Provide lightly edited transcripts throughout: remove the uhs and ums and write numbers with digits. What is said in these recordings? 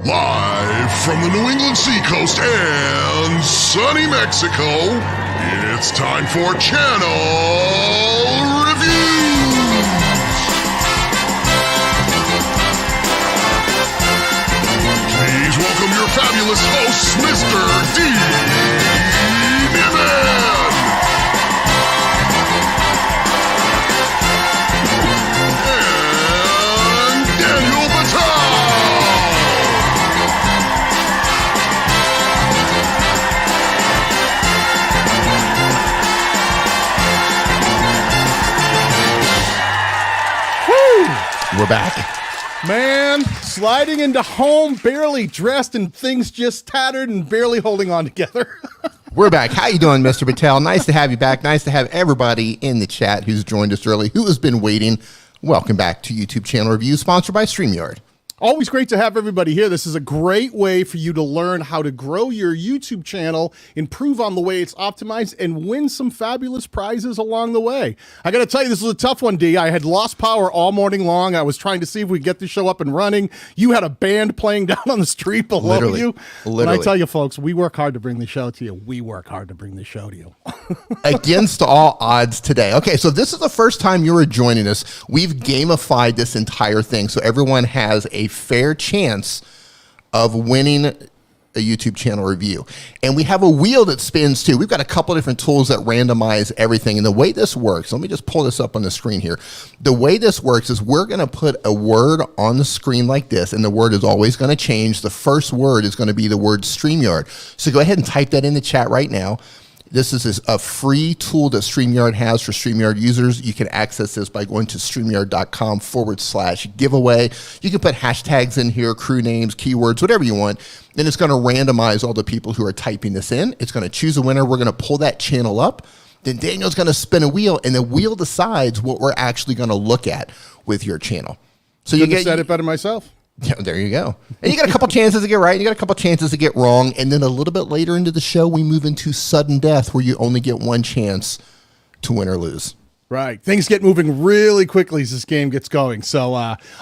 Live from the New England seacoast and sunny Mexico, it's time for Channel Reviews! Please welcome your fabulous hosts, Mr. Dee, Nimmin, and Daniel Batal! We're back. Man, sliding into home, barely dressed, and things just tattered and barely holding on together. We're back. How you doing, Mr. Batal? Nice to have you back. Nice to have everybody in the chat who's joined us early, who has been waiting. Welcome back to YouTube Channel Review, sponsored by Streamyard. Always great to have everybody here. This is a great way for you to learn how to grow your YouTube channel, improve on the way it's optimized, and win some fabulous prizes along the way. I got to tell you, this was a tough one, D. I had lost power all morning long. I was trying to see if we could get the show up and running. You had a band playing down on the street below you. Literally. And I tell you, folks, we work hard to bring the show to you. We work hard to bring the show to you. Against all odds today. Okay, so this is the first time you are joining us. We've gamified this entire thing, so everyone has a fair chance of winning a YouTube channel review. And we have a wheel that spins too. We've got a couple of different tools that randomize everything. And the way this works, let me just pull this up on the screen here. The way this works is we're going to put a word on the screen like this, and the word is always going to change. The first word is going to be the word StreamYard. So go ahead and type that in the chat right now. This is a free tool that StreamYard has for StreamYard users. You can access this by going to streamyard.com/giveaway. You can put hashtags in here, crew names, keywords, whatever you want. Then it's going to randomize all the people who are typing this in. It's going to choose a winner. We're going to pull that channel up. Then Daniel's going to spin a wheel, and the wheel decides what we're actually going to look at with your channel. So you said it better myself. Yeah, there you go. And you got a couple chances to get right, and you got a couple chances to get wrong, and then a little bit later into the show, we move into sudden death, where you only get one chance to win or lose. Right. Things get moving really quickly as this game gets going. So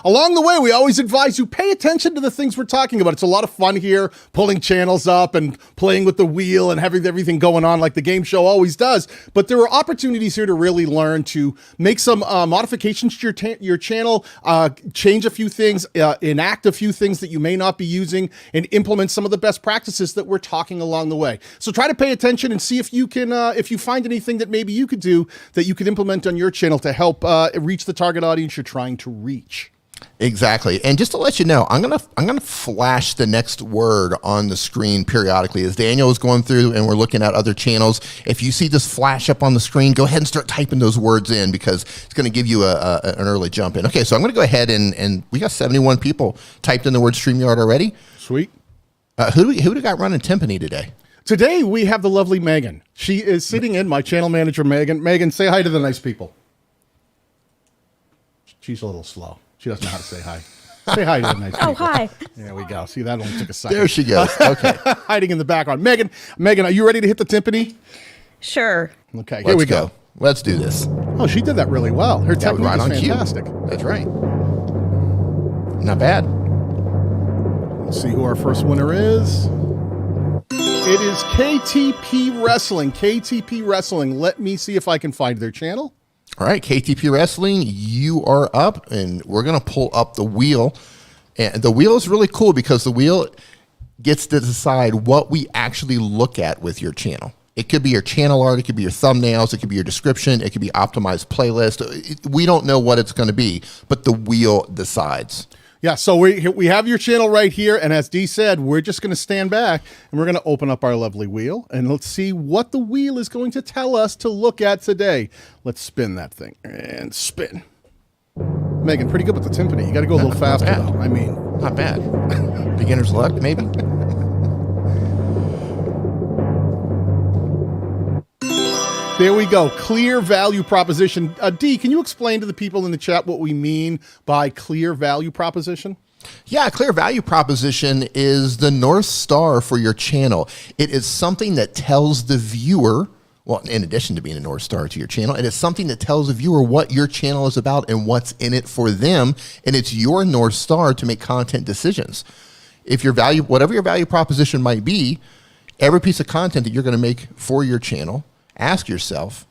along the way, we always advise you pay attention to the things we're talking about. It's a lot of fun here, pulling channels up and playing with the wheel and having everything going on like the game show always does. But there are opportunities here to really learn to make some modifications to your channel, change a few things, enact a few things that you may not be using, and implement some of the best practices that we're talking along the way. So try to pay attention and see if you can, if you find anything that maybe you could do that you could implement on your channel to help reach the target audience you're trying to reach. Exactly. And just to let you know, I'm gonna flash the next word on the screen periodically as Daniel is going through and we're looking at other channels. If you see this flash up on the screen, go ahead and start typing those words in, because it's going to give you an early jump in. Okay, so I'm going to go ahead and we got 71 people typed in the word StreamYard already. Sweet. Who do we got running timpani today? Today, we have the lovely Megan. She is sitting in, my channel manager, Megan. Megan, say hi to the nice people. She's a little slow. She doesn't know how to say hi. Say hi to the nice people. Oh, hi. There we go. See, that only took a second. There she goes. Okay. Hiding in the background. Megan, are you ready to hit the timpani? Sure. Okay, here we go. Let's do this. Oh, she did that really well. Her technique right on is fantastic. cue. That's right. Not bad. Let's see who our first winner is. It is KTP Wrestling. KTP Wrestling. Let me see if I can find their channel. All right, KTP Wrestling, you are up, and we're going to pull up the wheel. And the wheel is really cool because the wheel gets to decide what we actually look at with your channel. It could be your channel art, it could be your thumbnails, it could be your description, it could be optimized playlist. We don't know what it's going to be, but the wheel decides. Yeah, so we have your channel right here, and as Dee said, we're just going to stand back, and we're going to open up our lovely wheel, and let's see what the wheel is going to tell us to look at today. Let's spin that thing, and spin. Megan, pretty good with the timpani. You got to go a little faster, though. I mean, not bad. Beginner's luck, maybe. There we go. Clear value proposition. Dee, can you explain to the people in the chat what we mean by clear value proposition? Yeah, clear value proposition is the North Star for your channel. It is something that tells the viewer, well, in addition to being a North Star to your channel, it is something that tells the viewer what your channel is about and what's in it for them. And it's your North Star to make content decisions. if your value, whatever your value proposition might be, every piece of content that you're going to make for your channel, ask yourself,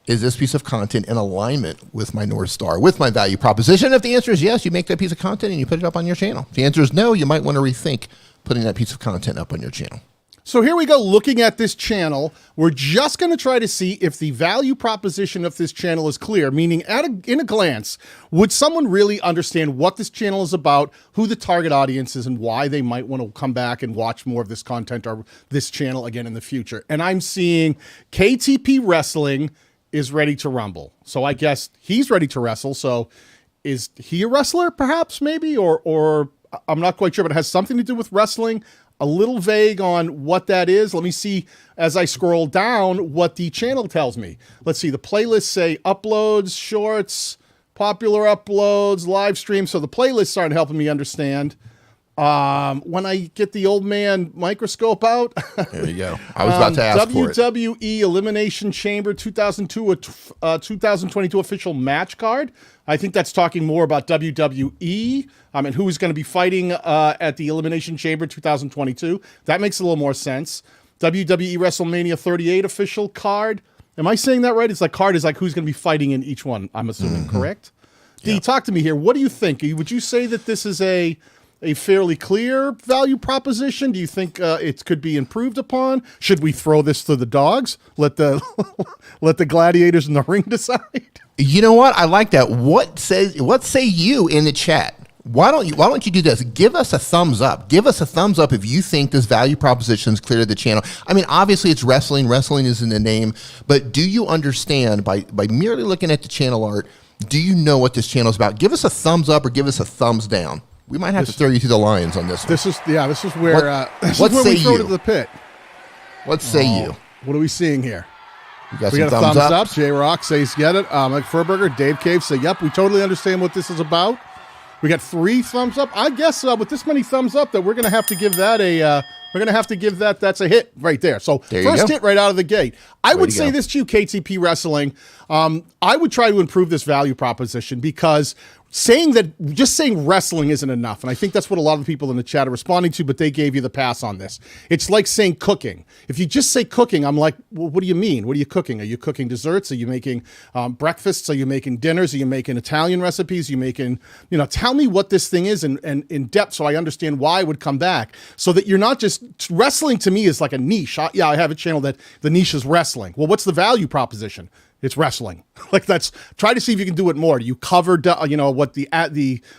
is this piece of content in alignment with my North Star, with my value proposition? If the answer is yes, you make that piece of content and you put it up on your channel. If the answer is no, you might want to rethink putting that piece of content up on your channel. So here we go, looking at this channel. We're just going to try to see if the value proposition of this channel is clear, meaning in a glance, would someone really understand what this channel is about, who the target audience is, and why they might want to come back and watch more of this content or this channel again in the future. And I'm seeing KTP Wrestling is ready to rumble. So I guess he's ready to wrestle. So is he a wrestler perhaps, maybe, or I'm not quite sure, but it has something to do with wrestling. A little vague on what that is. Let me see as I scroll down what the channel tells me. Let's see, the playlists say uploads, shorts, popular uploads, live stream. So the playlists aren't helping me understand. When I get the old man microscope out. There you go. I was about to ask for it. WWE Elimination Chamber 2022 official match card. I think that's talking more about WWE and who is going to be fighting at the Elimination Chamber 2022. That makes a little more sense. WWE WrestleMania 38 official card. Am I saying that right? It's like card is like who's going to be fighting in each one, I'm assuming, correct? Dee, talk to me here. What do you think? Would you say that this is a fairly clear value proposition? Do you think it could be improved upon? Should we throw this to the dogs? Let the let the gladiators in the ring decide? You know what? I like that. What say you in the chat? Why don't you do this? Give us a thumbs up. Give us a thumbs up if you think this value proposition is clear to the channel. I mean, obviously it's wrestling. Wrestling is in the name. But do you understand by merely looking at the channel art, do you know what this channel is about? Give us a thumbs up or give us a thumbs down. We might have to throw you to the lions on this one. This is where we throw it to the pit. What say you? What are we seeing here? We got a thumbs up. J-Rock says get it. Mike Furberger, Dave Cave say, yep, we totally understand what this is about. We got 3 thumbs up. I guess with this many thumbs up that we're going to have to give that that's a hit right there. So first hit right out of the gate. I would say this to you, KTP Wrestling. I would try to improve this value proposition because just saying wrestling isn't enough. And I think that's what a lot of the people in the chat are responding to, but they gave you the pass on this. It's like saying cooking. If you just say cooking, I'm like, well, what do you mean? What are you cooking? Are you cooking desserts? Are you making breakfasts? Are you making dinners? Are you making Italian recipes? Are you making, tell me what this thing is and in depth so I understand why I would come back. So that you're not just, wrestling to me is like a niche. I have a channel that the niche is wrestling. Well, what's the value proposition? It's wrestling. Try to see if you can do it more. Do you cover, what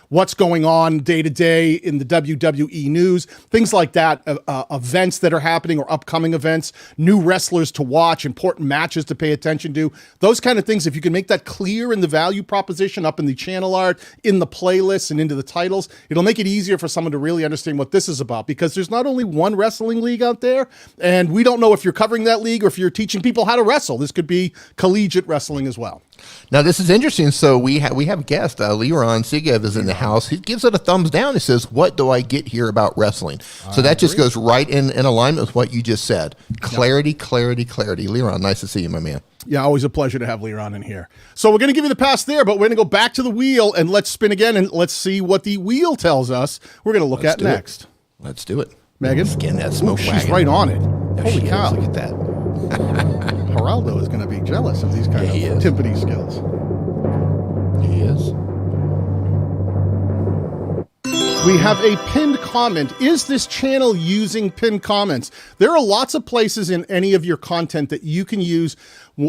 what's going on day to day in the WWE news, things like that, events that are happening or upcoming events, new wrestlers to watch, important matches to pay attention to, those kind of things. If you can make that clear in the value proposition up in the channel art, in the playlists and into the titles, it'll make it easier for someone to really understand what this is about because there's not only one wrestling league out there and we don't know if you're covering that league or if you're teaching people how to wrestle. This could be collegiate wrestling as well. Now this is interesting. So we have a guest, Liron Sigev is in the house. He gives it a thumbs down. He says, "What do I get here about wrestling?" So that just goes right in alignment with what you just said. Clarity, clarity, clarity. Liron, nice to see you, my man. Yeah, always a pleasure to have Liron in here. So we're going to give you the pass there, but we're going to go back to the wheel and let's spin again and let's see what the wheel tells us. We're going to look at next. Let's do it. Megan, skin that smoke wagon. She's right on it. Holy cow! Look at that. Geraldo is going to be jealous of these kind of timpani skills. He is. We have a pinned comment. Is this channel using pinned comments? There are lots of places in any of your content that you can use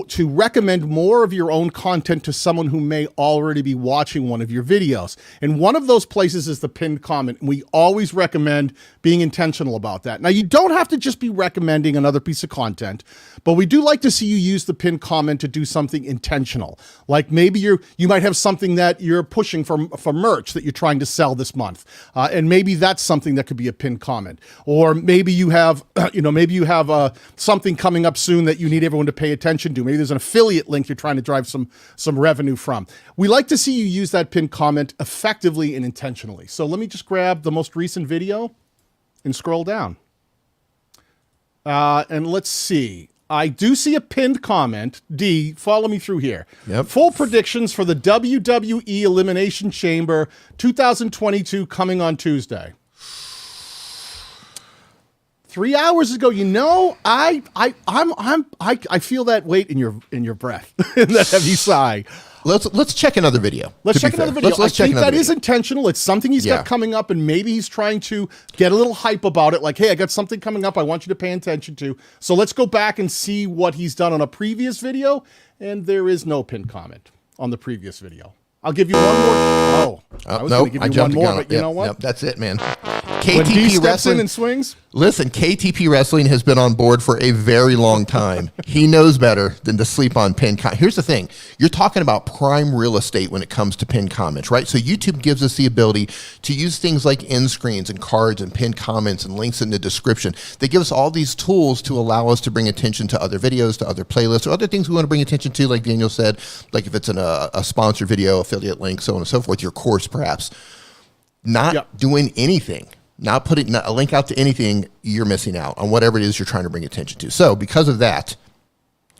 to recommend more of your own content to someone who may already be watching one of your videos. And one of those places is the pinned comment. And we always recommend being intentional about that. Now, you don't have to just be recommending another piece of content, but we do like to see you use the pinned comment to do something intentional. Like maybe you might have something that you're pushing for merch that you're trying to sell this month. And maybe that's something that could be a pinned comment. Or maybe you have, something coming up soon that you need everyone to pay attention to. Maybe there's an affiliate link you're trying to drive some revenue from. We like to see you use that pinned comment effectively and intentionally. So let me just grab the most recent video and scroll down. And let's see. I do see a pinned comment. Dee, follow me through here. Yep. Full predictions for the WWE Elimination Chamber 2022 coming on Tuesday. 3 hours ago. You know, I feel that weight in your breath, in that heavy sigh. Let's check another video. Let's check another video. Let's I think that is intentional. It's something he's got coming up, and maybe he's trying to get a little hype about it. Like, hey, I got something coming up I want you to pay attention to. So let's go back and see what he's done on a previous video. And there is no pinned comment on the previous video. I'll give you one more. Oh, I was going to give you one more, but you know what? Yep, that's it, man. When Dee steps in and swings. Listen, KTP Wrestling has been on board for a very long time. He knows better than to sleep on pinned comments. Here's the thing. You're talking about prime real estate when it comes to pinned comments, right? So YouTube gives us the ability to use things like end screens and cards and pinned comments and links in the description. They give us all these tools to allow us to bring attention to other videos, to other playlists, or other things we want to bring attention to, like Daniel said, like if it's a sponsored video, affiliate link, so on and so forth, your course perhaps. Not doing anything. Not putting a link out to anything, you're missing out on whatever it is you're trying to bring attention to. So because of that,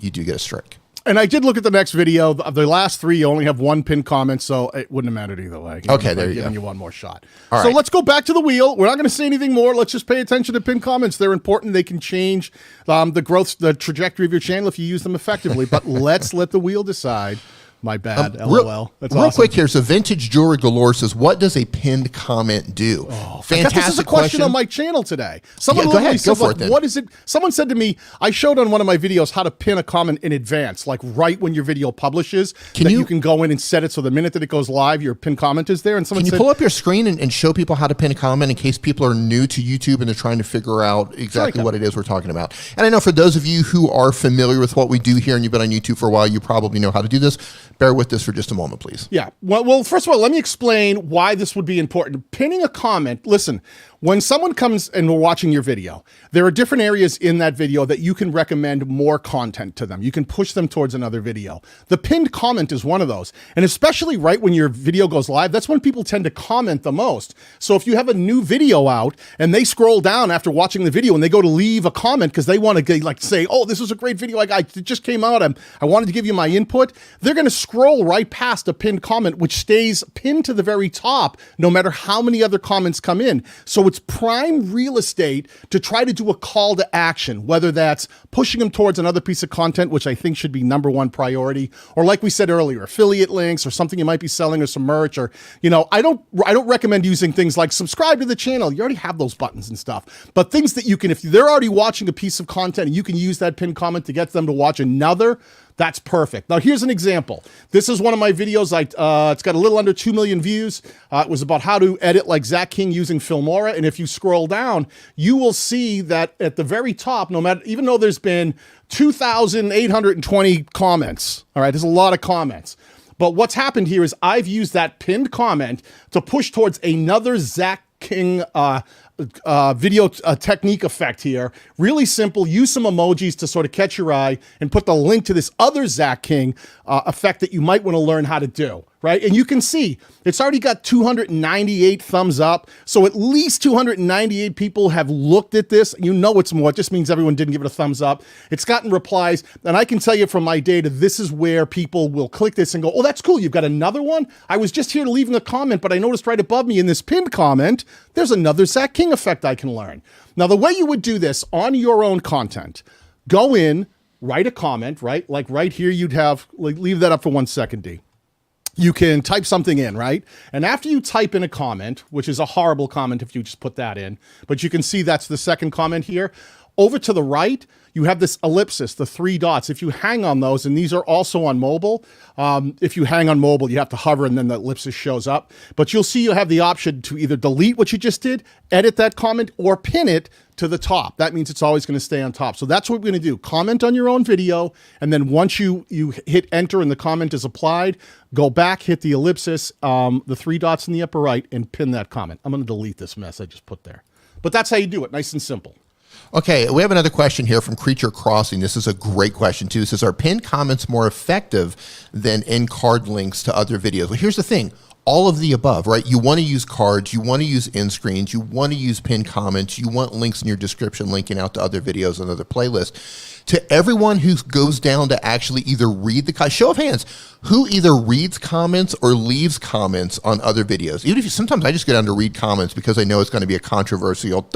you do get a strike. And I did look at the next video. Of the last three, you only have one pinned comment, so it wouldn't have mattered either way. Okay, there you go. Giving you one more shot. All so right. let's go back to the wheel. We're not going to say anything more. Let's just pay attention to pinned comments. They're important. They can change the trajectory of your channel if you use them effectively. But let's let the wheel decide. My bad, LOL. That's real awesome. quick here. So Vintage Jewelry Galore says, what does a pinned comment do? Fantastic this is a question on my channel today. Someone go ahead. said, Go for it then. what is it? Someone said to me, I showed on one of my videos how to pin a comment in advance, like right when your video publishes. You can go in and set it so the minute that it goes live, your pinned comment is there. And someone Can you pull up your screen and show people how to pin a comment in case people are new to YouTube and they're trying to figure out exactly what it is we're talking about? And I know for those of you who are familiar with what we do here and you've been on YouTube for a while, you probably know how to do this. Bear with us for just a moment, please. Yeah. Well, first of all, let me explain why this would be important. Pinning a comment, listen, when someone comes and we're watching your video, there are different areas in that video that you can recommend more content to them. You can push them towards another video. The pinned comment is one of those. And especially right when your video goes live, that's when people tend to comment the most. So if you have a new video out and they scroll down after watching the video and they go to leave a comment because they want to like say, oh, this was a great video. It just came out. I wanted to give you my input. They're going to scroll right past a pinned comment, which stays pinned to the very top, no matter how many other comments come in. So it's prime real estate to try to do a call to action, whether that's pushing them towards another piece of content, which I think should be #1 priority, or like we said earlier, affiliate links or something you might be selling or some merch, or, you know, I don't recommend using things like subscribe to the channel. You already have those buttons and stuff, but things that you can, if they're already watching a piece of content and you can use that pinned comment to get them to watch another, that's perfect. Now, here's an example. This is one of my videos. It's got a little under 2 million views. It was about how to edit like Zach King using Filmora. And if you scroll down, you will see that at the very top, even though there's been 2,820 comments, all right, there's a lot of comments. But what's happened here is I've used that pinned comment to push towards another Zach King video technique effect here. Really simple. Use some emojis to sort of catch your eye and put the link to this other Zach King effect that you might want to learn how to do, right? And you can see it's already got 298 thumbs up. So at least 298 people have looked at this. You know it's more. It just means everyone didn't give it a thumbs up. It's gotten replies. And I can tell you from my data, this is where people will click this and go, oh, that's cool. You've got another one? I was just here leaving a comment, but I noticed right above me in this pinned comment, there's another Zach King effect I can learn. Now, the way you would do this on your own content, go in, write a comment, right? Like right here, you'd have, like, leave that up for 1 second, D. You can type something in, right? And after you type in a comment, which is a horrible comment if you just put that in, but you can see that's the second comment here. Over to the right, you have this ellipsis, the 3 dots. If you hang on those, and these are also on mobile, if you hang on mobile, you have to hover and then the ellipsis shows up. But you'll see you have the option to either delete what you just did, edit that comment, or pin it to the top. That means it's always going to stay on top. So that's what we're going to do. Comment on your own video, and then once you hit enter and the comment is applied, go back, hit the ellipsis, the 3 dots in the upper right, and pin that comment. I'm going to delete this mess I just put there. But that's how you do it, nice and simple. Okay, we have another question here from Creature Crossing. This is a great question, too. It says, are pinned comments more effective than in-card links to other videos? Well, here's the thing. All of the above, right? You want to use cards, you want to use end screens, you want to use pinned comments, you want links in your description linking out to other videos and other playlists. To everyone who goes down to actually either read the show of hands, who either reads comments or leaves comments on other videos. Even if sometimes I just go down to read comments because I know it's going to be a controversial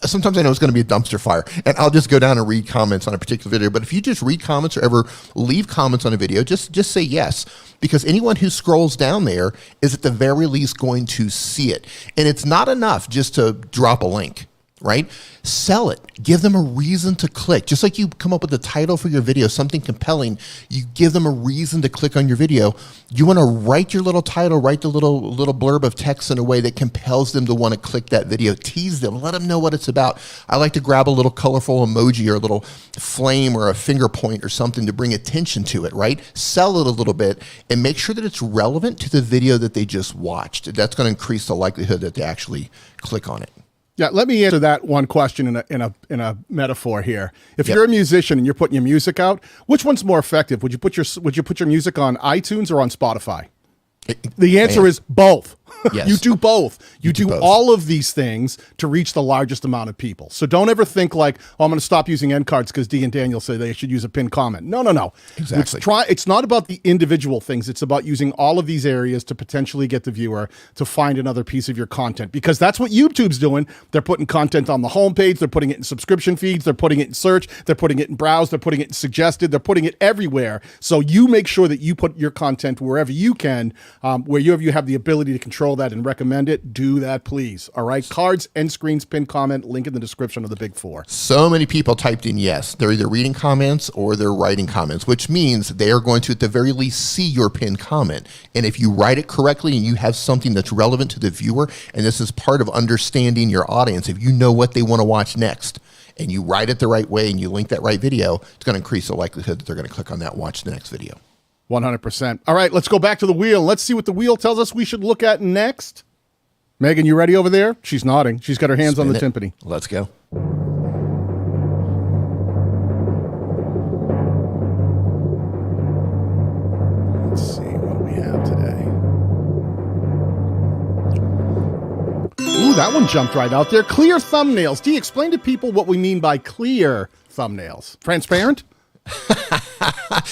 sometimes I know it's going to be a dumpster fire, and I'll just go down and read comments on a particular video. But if you just read comments or ever leave comments on a video, just say yes, because anyone who scrolls down there is at the very least going to see it. And it's not enough just to drop a link. Right? Sell it. Give them a reason to click. Just like you come up with a title for your video, something compelling, you give them a reason to click on your video. You want to write your little title, write the little blurb of text in a way that compels them to want to click that video. Tease them. Let them know what it's about. I like to grab a little colorful emoji or a little flame or a finger point or something to bring attention to it, right? Sell it a little bit and make sure that it's relevant to the video that they just watched. That's going to increase the likelihood that they actually click on it. Yeah, let me answer that one question in a metaphor here. If you're a musician and you're putting your music out, which one's more effective? Would you put your music on iTunes or on Spotify? The answer is both. Yes. You do both. You do both. all of these things to reach the largest amount of people. So don't ever think like, oh, I'm going to stop using end cards because Dee and Daniel say they should use a pinned comment. No. Exactly. It's not about the individual things. It's about using all of these areas to potentially get the viewer to find another piece of your content, because that's what YouTube's doing. They're putting content on the homepage. They're putting it in subscription feeds. They're putting it in search. They're putting it in browse. They're putting it in suggested. They're putting it everywhere. So you make sure that you put your content wherever you can, where you have the ability to control that and recommend it. Do that, please. All right. Cards, end screens, pinned comment, link in the description of the big four. So many people typed in yes. They're either reading comments or they're writing comments, which means they are going to at the very least see your pinned comment. And if you write it correctly and you have something that's relevant to the viewer, and this is part of understanding your audience, if you know what they want to watch next and you write it the right way and you link that right video, it's going to increase the likelihood that they're going to click on that and watch the next video. 100%. All right, let's go back to the wheel. Let's see what the wheel tells us we should look at next. Megan, you ready over there? She's nodding. She's got her hands on the timpani. Let's go. Let's see what do we have today. Ooh, that one jumped right out there. Clear thumbnails. Dee, explain to people what we mean by clear thumbnails. Transparent?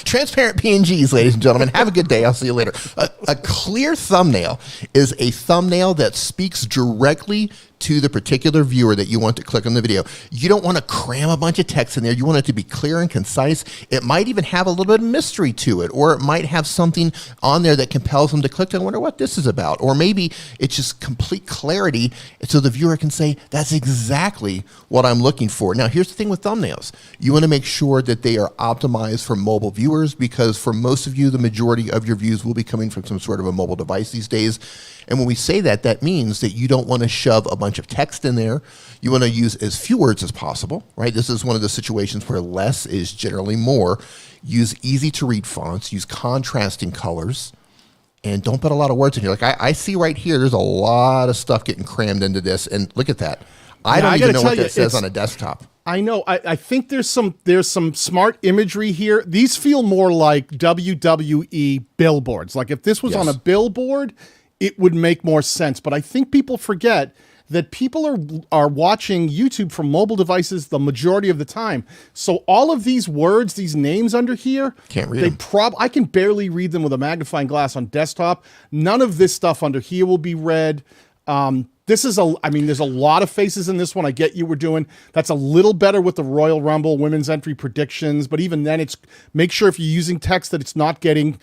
Transparent PNGs, ladies and gentlemen. Have a good day. I'll see you later. A clear thumbnail is a thumbnail that speaks directly to the particular viewer that you want to click on the video. You don't want to cram a bunch of text in there. You want it to be clear and concise. It might even have a little bit of mystery to it, or it might have something on there that compels them to click and wonder what this is about. Or maybe it's just complete clarity so the viewer can say, that's exactly what I'm looking for. Now, here's the thing with thumbnails. You want to make sure that they are optimized for mobile viewers, because for most of you, the majority of your views will be coming from some sort of a mobile device these days. And when we say that, that means that you don't want to shove a bunch of text in there. You want to use as few words as possible, right? This is one of the situations where less is generally more. Use easy to read fonts, use contrasting colors, and don't put a lot of words in here. Like I see right here, there's a lot of stuff getting crammed into this, and look at that. I don't even know what that says on a desktop. I know. I think there's some smart imagery here. These feel more like WWE billboards. Like if this was on a billboard, it would make more sense. But I think people forget that people are watching YouTube from mobile devices the majority of the time. So all of these words, these names under here, can't read them. I can barely read them with a magnifying glass on desktop. None of this stuff under here will be read. There's a lot of faces in this one. I get you were doing. That's a little better with the Royal Rumble women's entry predictions, but even then, make sure if you're using text that it's not getting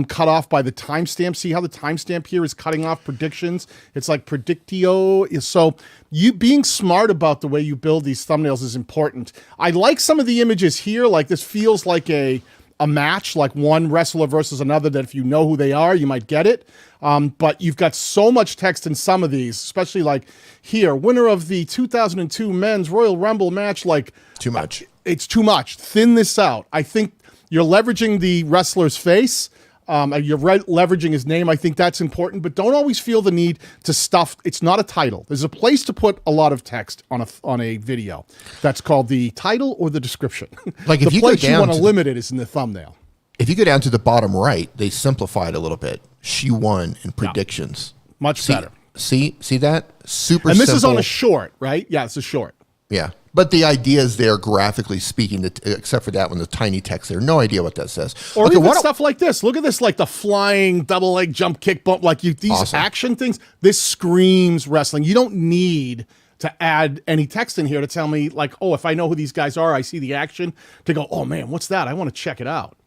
cut off by the timestamp. See how the timestamp here is cutting off predictions? It's like predictio. So you being smart about the way you build these thumbnails is important. I like some of the images here. Like this feels like a match, like one wrestler versus another, that if you know who they are, you might get it. But you've got so much text in some of these, especially like here, winner of the 2002 men's Royal Rumble match, like too much. It's too much. Thin this out. I think you're leveraging the wrestler's face. You're leveraging his name. I think that's important, but don't always feel the need to stuff. It's not a title. There's a place to put a lot of text on a video. That's called the title or the description. Like if the place you want to limit it is in the thumbnail. If you go down to the bottom right, they simplified a little bit. She won in predictions. Much better. See that? Super simple. And this is on a short, right? Yeah, it's a short. Yeah. But the idea is there graphically speaking, except for that one, the tiny text there. No idea what that says. Or even stuff like this. Look at this, like the flying double leg jump kick bump, like these awesome. Action things. This screams wrestling. You don't need to add any text in here to tell me, like, oh, if I know who these guys are, I see the action, to go, oh man, what's that? I want to check it out.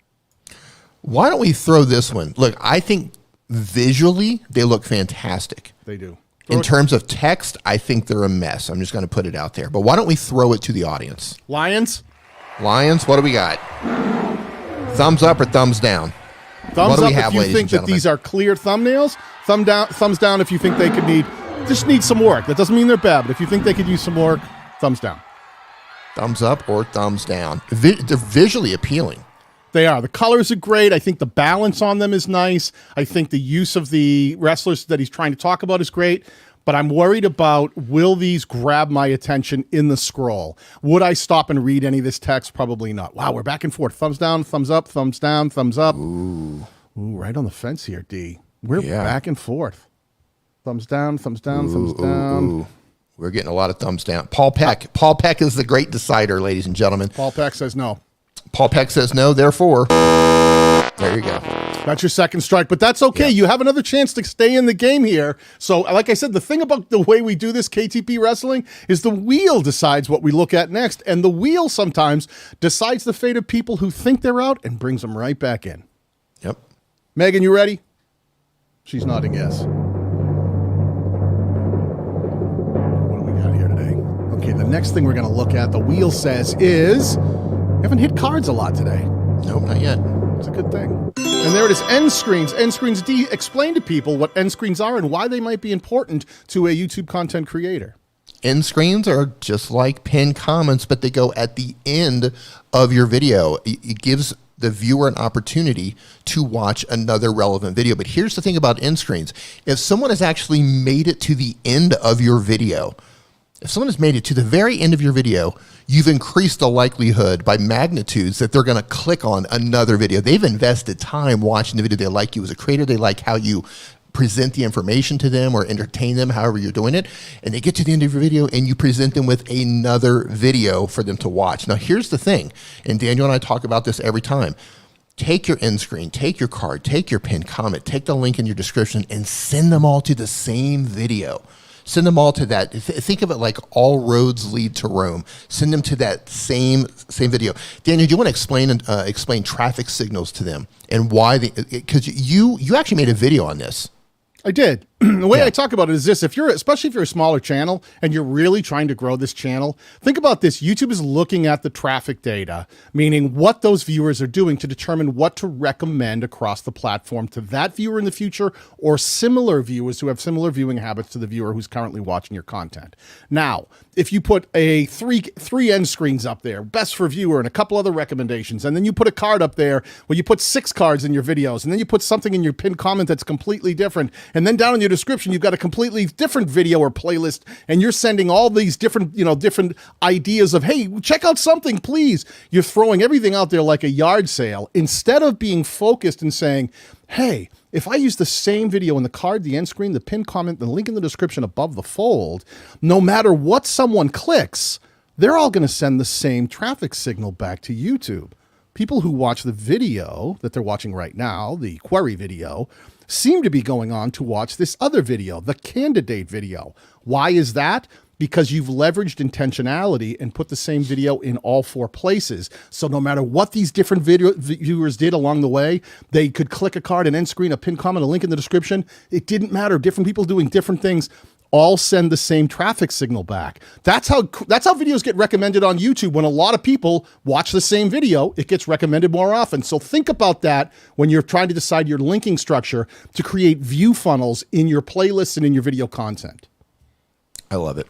Why don't we throw this one? Look, I think visually they look fantastic. They do. In terms of text, I think they're a mess. I'm just going to put it out there. But why don't we throw it to the audience? Lions, what do we got? Thumbs up or thumbs down? Thumbs up if you think that these are clear thumbnails. Thumbs down if you think they could need some work. That doesn't mean they're bad, but if you think they could use some work, thumbs down. Thumbs up or thumbs down? They're visually appealing. They are. The colors are great. I think the balance on them is nice. I think the use of the wrestlers that he's trying to talk about is great. But I'm worried about, will these grab my attention in the scroll? Would I stop and read any of this text? Probably not. Wow, we're back and forth. Thumbs down, thumbs up, thumbs down, thumbs up. Ooh, right on the fence here, D. We're back and forth. Thumbs down, thumbs down, thumbs down. Ooh. We're getting a lot of thumbs down. Paul Peck. Paul Peck is the great decider, ladies and gentlemen. Paul Peck says no. Paul Peck says no, therefore, there you go. That's your second strike, but that's okay. Yeah. You have another chance to stay in the game here. So, like I said, the thing about the way we do this KTP wrestling is the wheel decides what we look at next, and the wheel sometimes decides the fate of people who think they're out and brings them right back in. Yep. Megan, you ready? She's nodding yes. What do we got here today? Okay, the next thing we're going to look at, the wheel says, is... You haven't hit cards a lot today. Nope, not yet. It's a good thing. And there it is, end screens. End screens D. Explain to people what end screens are and why they might be important to a YouTube content creator. End screens are just like pinned comments, but they go at the end of your video. It gives the viewer an opportunity to watch another relevant video. But here's the thing about end screens. If someone has actually made it to the end of your video, if someone has made it to the very end of your video, you've increased the likelihood by magnitudes that they're going to click on another video. They've invested time watching the video. They like you as a creator. They like how you present the information to them or entertain them, however you're doing it. And they get to the end of your video and you present them with another video for them to watch. Now, here's the thing, and Daniel and I talk about this every time. Take your end screen, take your card, take your pinned comment, take the link in your description and send them all to the same video. Send them all to that. Think of it like all roads lead to Rome. Send them to that same video. Daniel, do you want to explain traffic signals to them and why because you actually made a video on this. I did. The way I talk about it is this: especially if you're a smaller channel and you're really trying to grow this channel, think about this. YouTube is looking at the traffic data, meaning what those viewers are doing to determine what to recommend across the platform to that viewer in the future or similar viewers who have similar viewing habits to the viewer who's currently watching your content. Now, if you put a three end screens up there, best for viewer and a couple other recommendations, and then you put a card up there where you put 6 cards in your videos, and then you put something in your pinned comment that's completely different, and then down in your description you've got a completely different video or playlist, and you're sending all these different ideas of, hey, check out something, please. You're throwing everything out there like a yard sale instead of being focused and saying, hey, if I use the same video in the card, the end screen, the pinned comment, the link in the description above the fold, no matter what someone clicks, they're all going to send the same traffic signal back to YouTube. People who watch the video that they're watching right now, the query video, seem to be going on to watch this other video, the candidate video. Why is that? Because you've leveraged intentionality and put the same video in all 4 places. So no matter what these different viewers did along the way, they could click a card, an end screen, a pinned comment, a link in the description. It didn't matter. Different people doing different things all send the same traffic signal back. That's how videos get recommended on YouTube. When a lot of people watch the same video, it gets recommended more often. So think about that when you're trying to decide your linking structure to create view funnels in your playlists and in your video content. I love it.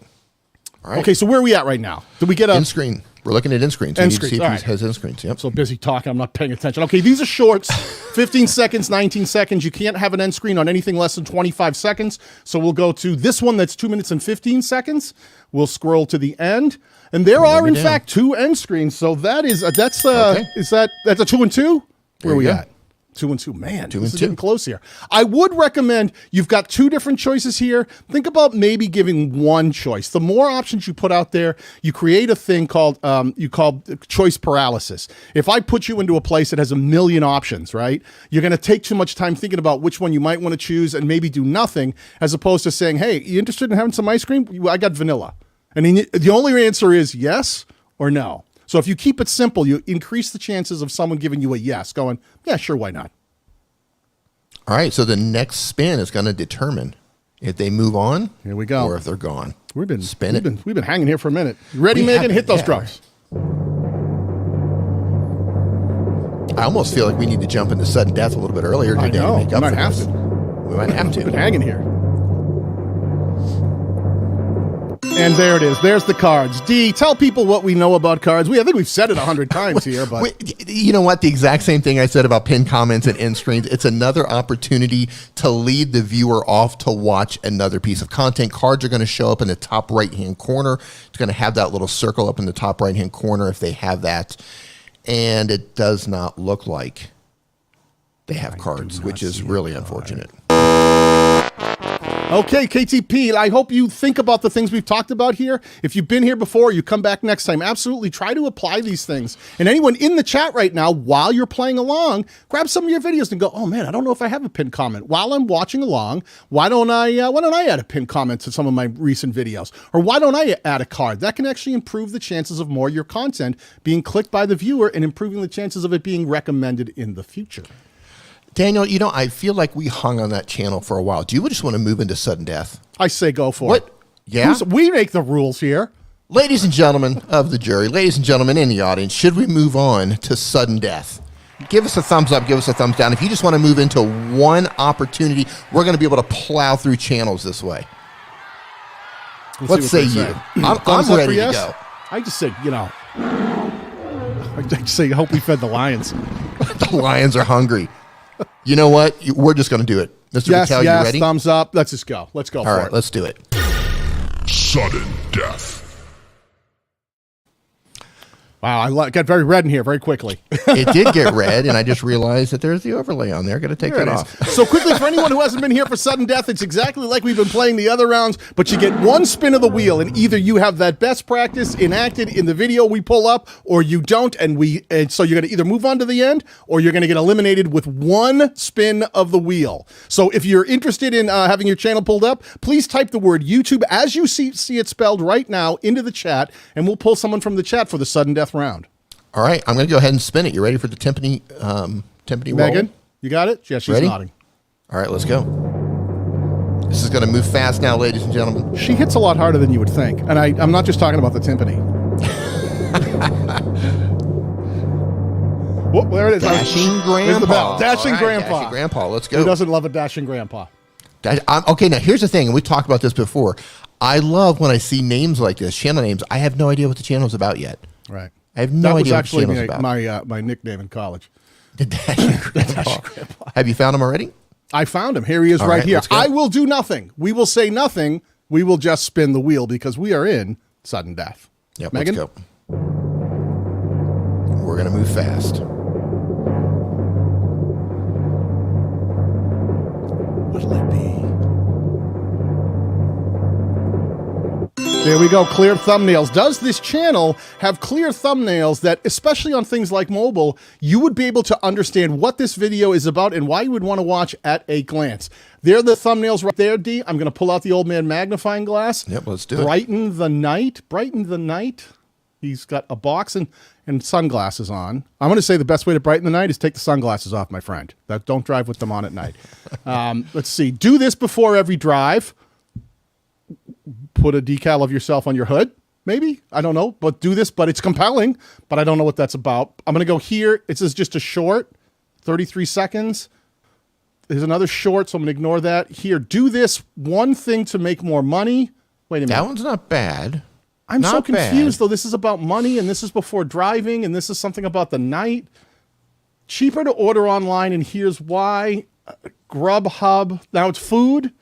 All right. Okay, so where are we at right now? Did we get a end screen? We're looking at end screens. End we screens. need to see if All right. has end screens. Yep. So busy talking, I'm not paying attention. Okay, these are shorts, 15 seconds, 19 seconds. You can't have an end screen on anything less than 25 seconds. So we'll go to this one that's 2 minutes and 15 seconds. We'll scroll to the end, and there are in fact 2 end screens. So that is that's okay. Is that's a 2 and 2? Where are we at? 2 and 2. Man, 2 this and is 2. getting close here. I would recommend, you've got 2 different choices here. Think about maybe giving one choice. The more options you put out there, you create a thing called choice paralysis. If I put you into a place that has a million options, right, you're going to take too much time thinking about which one you might want to choose and maybe do nothing, as opposed to saying, hey, you interested in having some ice cream? I got vanilla. And the only answer is yes or no. So if you keep it simple, you increase the chances of someone giving you a yes, going, yeah, sure, why not? All right, so the next spin is going to determine if they move on. Here we go. Or if they're gone. We've been hanging here for a minute. Ready, Megan? Hit those drums. I almost feel like we need to jump into sudden death a little bit earlier today to make up for this. We might have to. Been hanging here. And there it is. There's the cards. Dee, tell people what we know about cards. I think we've said it 100 times here, but you know what? The exact same thing I said about pinned comments and end screens. It's another opportunity to lead the viewer off to watch another piece of content. Cards are going to show up in the top right-hand corner. It's going to have that little circle up in the top right-hand corner if they have that. And it does not look like they have cards, which is really unfortunate. Okay, KTP, I hope you think about the things we've talked about here. If you've been here before, you come back next time. Absolutely try to apply these things. And anyone in the chat right now, while you're playing along, grab some of your videos and go, oh man, I don't know if I have a pinned comment. While I'm watching along, why don't I add a pinned comment to some of my recent videos? Or why don't I add a card? That can actually improve the chances of more of your content being clicked by the viewer and improving the chances of it being recommended in the future. Daniel, I feel like we hung on that channel for a while. Do you just want to move into sudden death? I say go for it. Yeah? We make the rules here. Ladies and gentlemen of the jury, ladies and gentlemen in the audience, should we move on to sudden death? Give us a thumbs up, give us a thumbs down. If you just want to move into one opportunity, we're going to be able to plow through channels this way. What say you? I'm ready to go. I just say, I just say, I hope we fed the lions. The lions are hungry. You know what? We're just going to do it. Mr. Batal, you ready? Thumbs up. Let's just go. Let's go for it. All right, let's do it. Sudden death. Wow, I got very red in here very quickly. It did get red, and I just realized that there's the overlay on there. Got to take that off. So quickly, for anyone who hasn't been here for sudden death, it's exactly like we've been playing the other rounds, but you get one spin of the wheel, and either you have that best practice enacted in the video we pull up, or you don't, and so you're going to either move on to the end, or you're going to get eliminated with one spin of the wheel. So if you're interested in having your channel pulled up, please type the word YouTube as you see it spelled right now into the chat, and we'll pull someone from the chat for the sudden death round. All right, I'm going to go ahead and spin it. You ready for the timpani Megan, roll? you got it? Yeah, she's ready? nodding. All right, let's go. This is going to move fast now, ladies and gentlemen. She hits a lot harder than you would think, and I'm not just talking about the timpani. Whoa, there it is. Dashing Grandpa. There's the bell. Dashing Grandpa. Dashing Grandpa, let's go. Who doesn't love a dashing Grandpa? Okay, now here's the thing, and we talked about this before. I love when I see names like this, channel names. I have no idea what the channel's about yet. Right. I have no idea what the channel's about. about. That was actually my nickname in college. The Dashing Grandpa. Have you found him already? I found him. Here he is right here. I will do nothing. We will say nothing. We will just spin the wheel because we are in sudden death. Yep, Megan? let's go. We're going to move fast. What'll it be? There we go, clear thumbnails. Does this channel have clear thumbnails that, especially on things like mobile, you would be able to understand what this video is about and why you would want to watch at a glance? There are the thumbnails right there, Dee. I'm going to pull out the old man magnifying glass. Yep, let's do it. Brighten the night. Brighten the night. He's got a box and sunglasses on. I'm going to say the best way to brighten the night is take the sunglasses off, my friend. Don't drive with them on at night. Let's see. Do this before every drive. Put a decal of yourself on your hood, maybe. I don't know. But do this, but it's compelling. But I don't know what that's about. I'm going to go here. It says just a short, 33 seconds. There's another short, so I'm going to ignore that. Here, do this one thing to make more money. Wait a minute. That one's not bad. I'm so confused, though. This is about money, and this is before driving, and this is something about the night. Cheaper to order online, and here's why. Grubhub. Now it's food.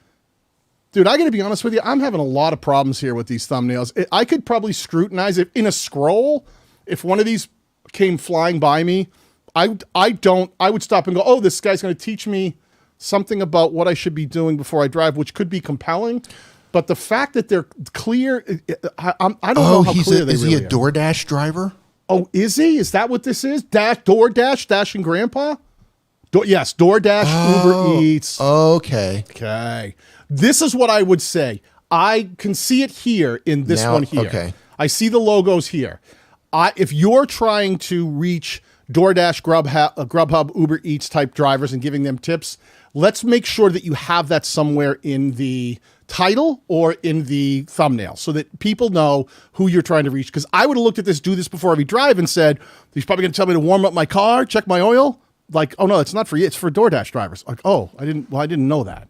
Dude, I got to be honest with you. I'm having a lot of problems here with these thumbnails. I could probably scrutinize it in a scroll. If one of these came flying by me, I would stop and go, oh, this guy's going to teach me something about what I should be doing before I drive, which could be compelling. But the fact that they're clear, I don't know how clear they really are. Is he a DoorDash driver? Oh, is he? Is that what this is? DoorDash, Dashing Grandpa? Yes, DoorDash, Uber Eats. Okay. Okay. This is what I would say. I can see it here in this one here. Okay. I see the logos here. If you're trying to reach DoorDash, Grubhub, Uber Eats type drivers and giving them tips, let's make sure that you have that somewhere in the title or in the thumbnail so that people know who you're trying to reach. Because I would have looked at this, do this before every drive and said, he's probably going to tell me to warm up my car, check my oil. Like, oh no, it's not for you. It's for DoorDash drivers. Like, oh, I didn't know that.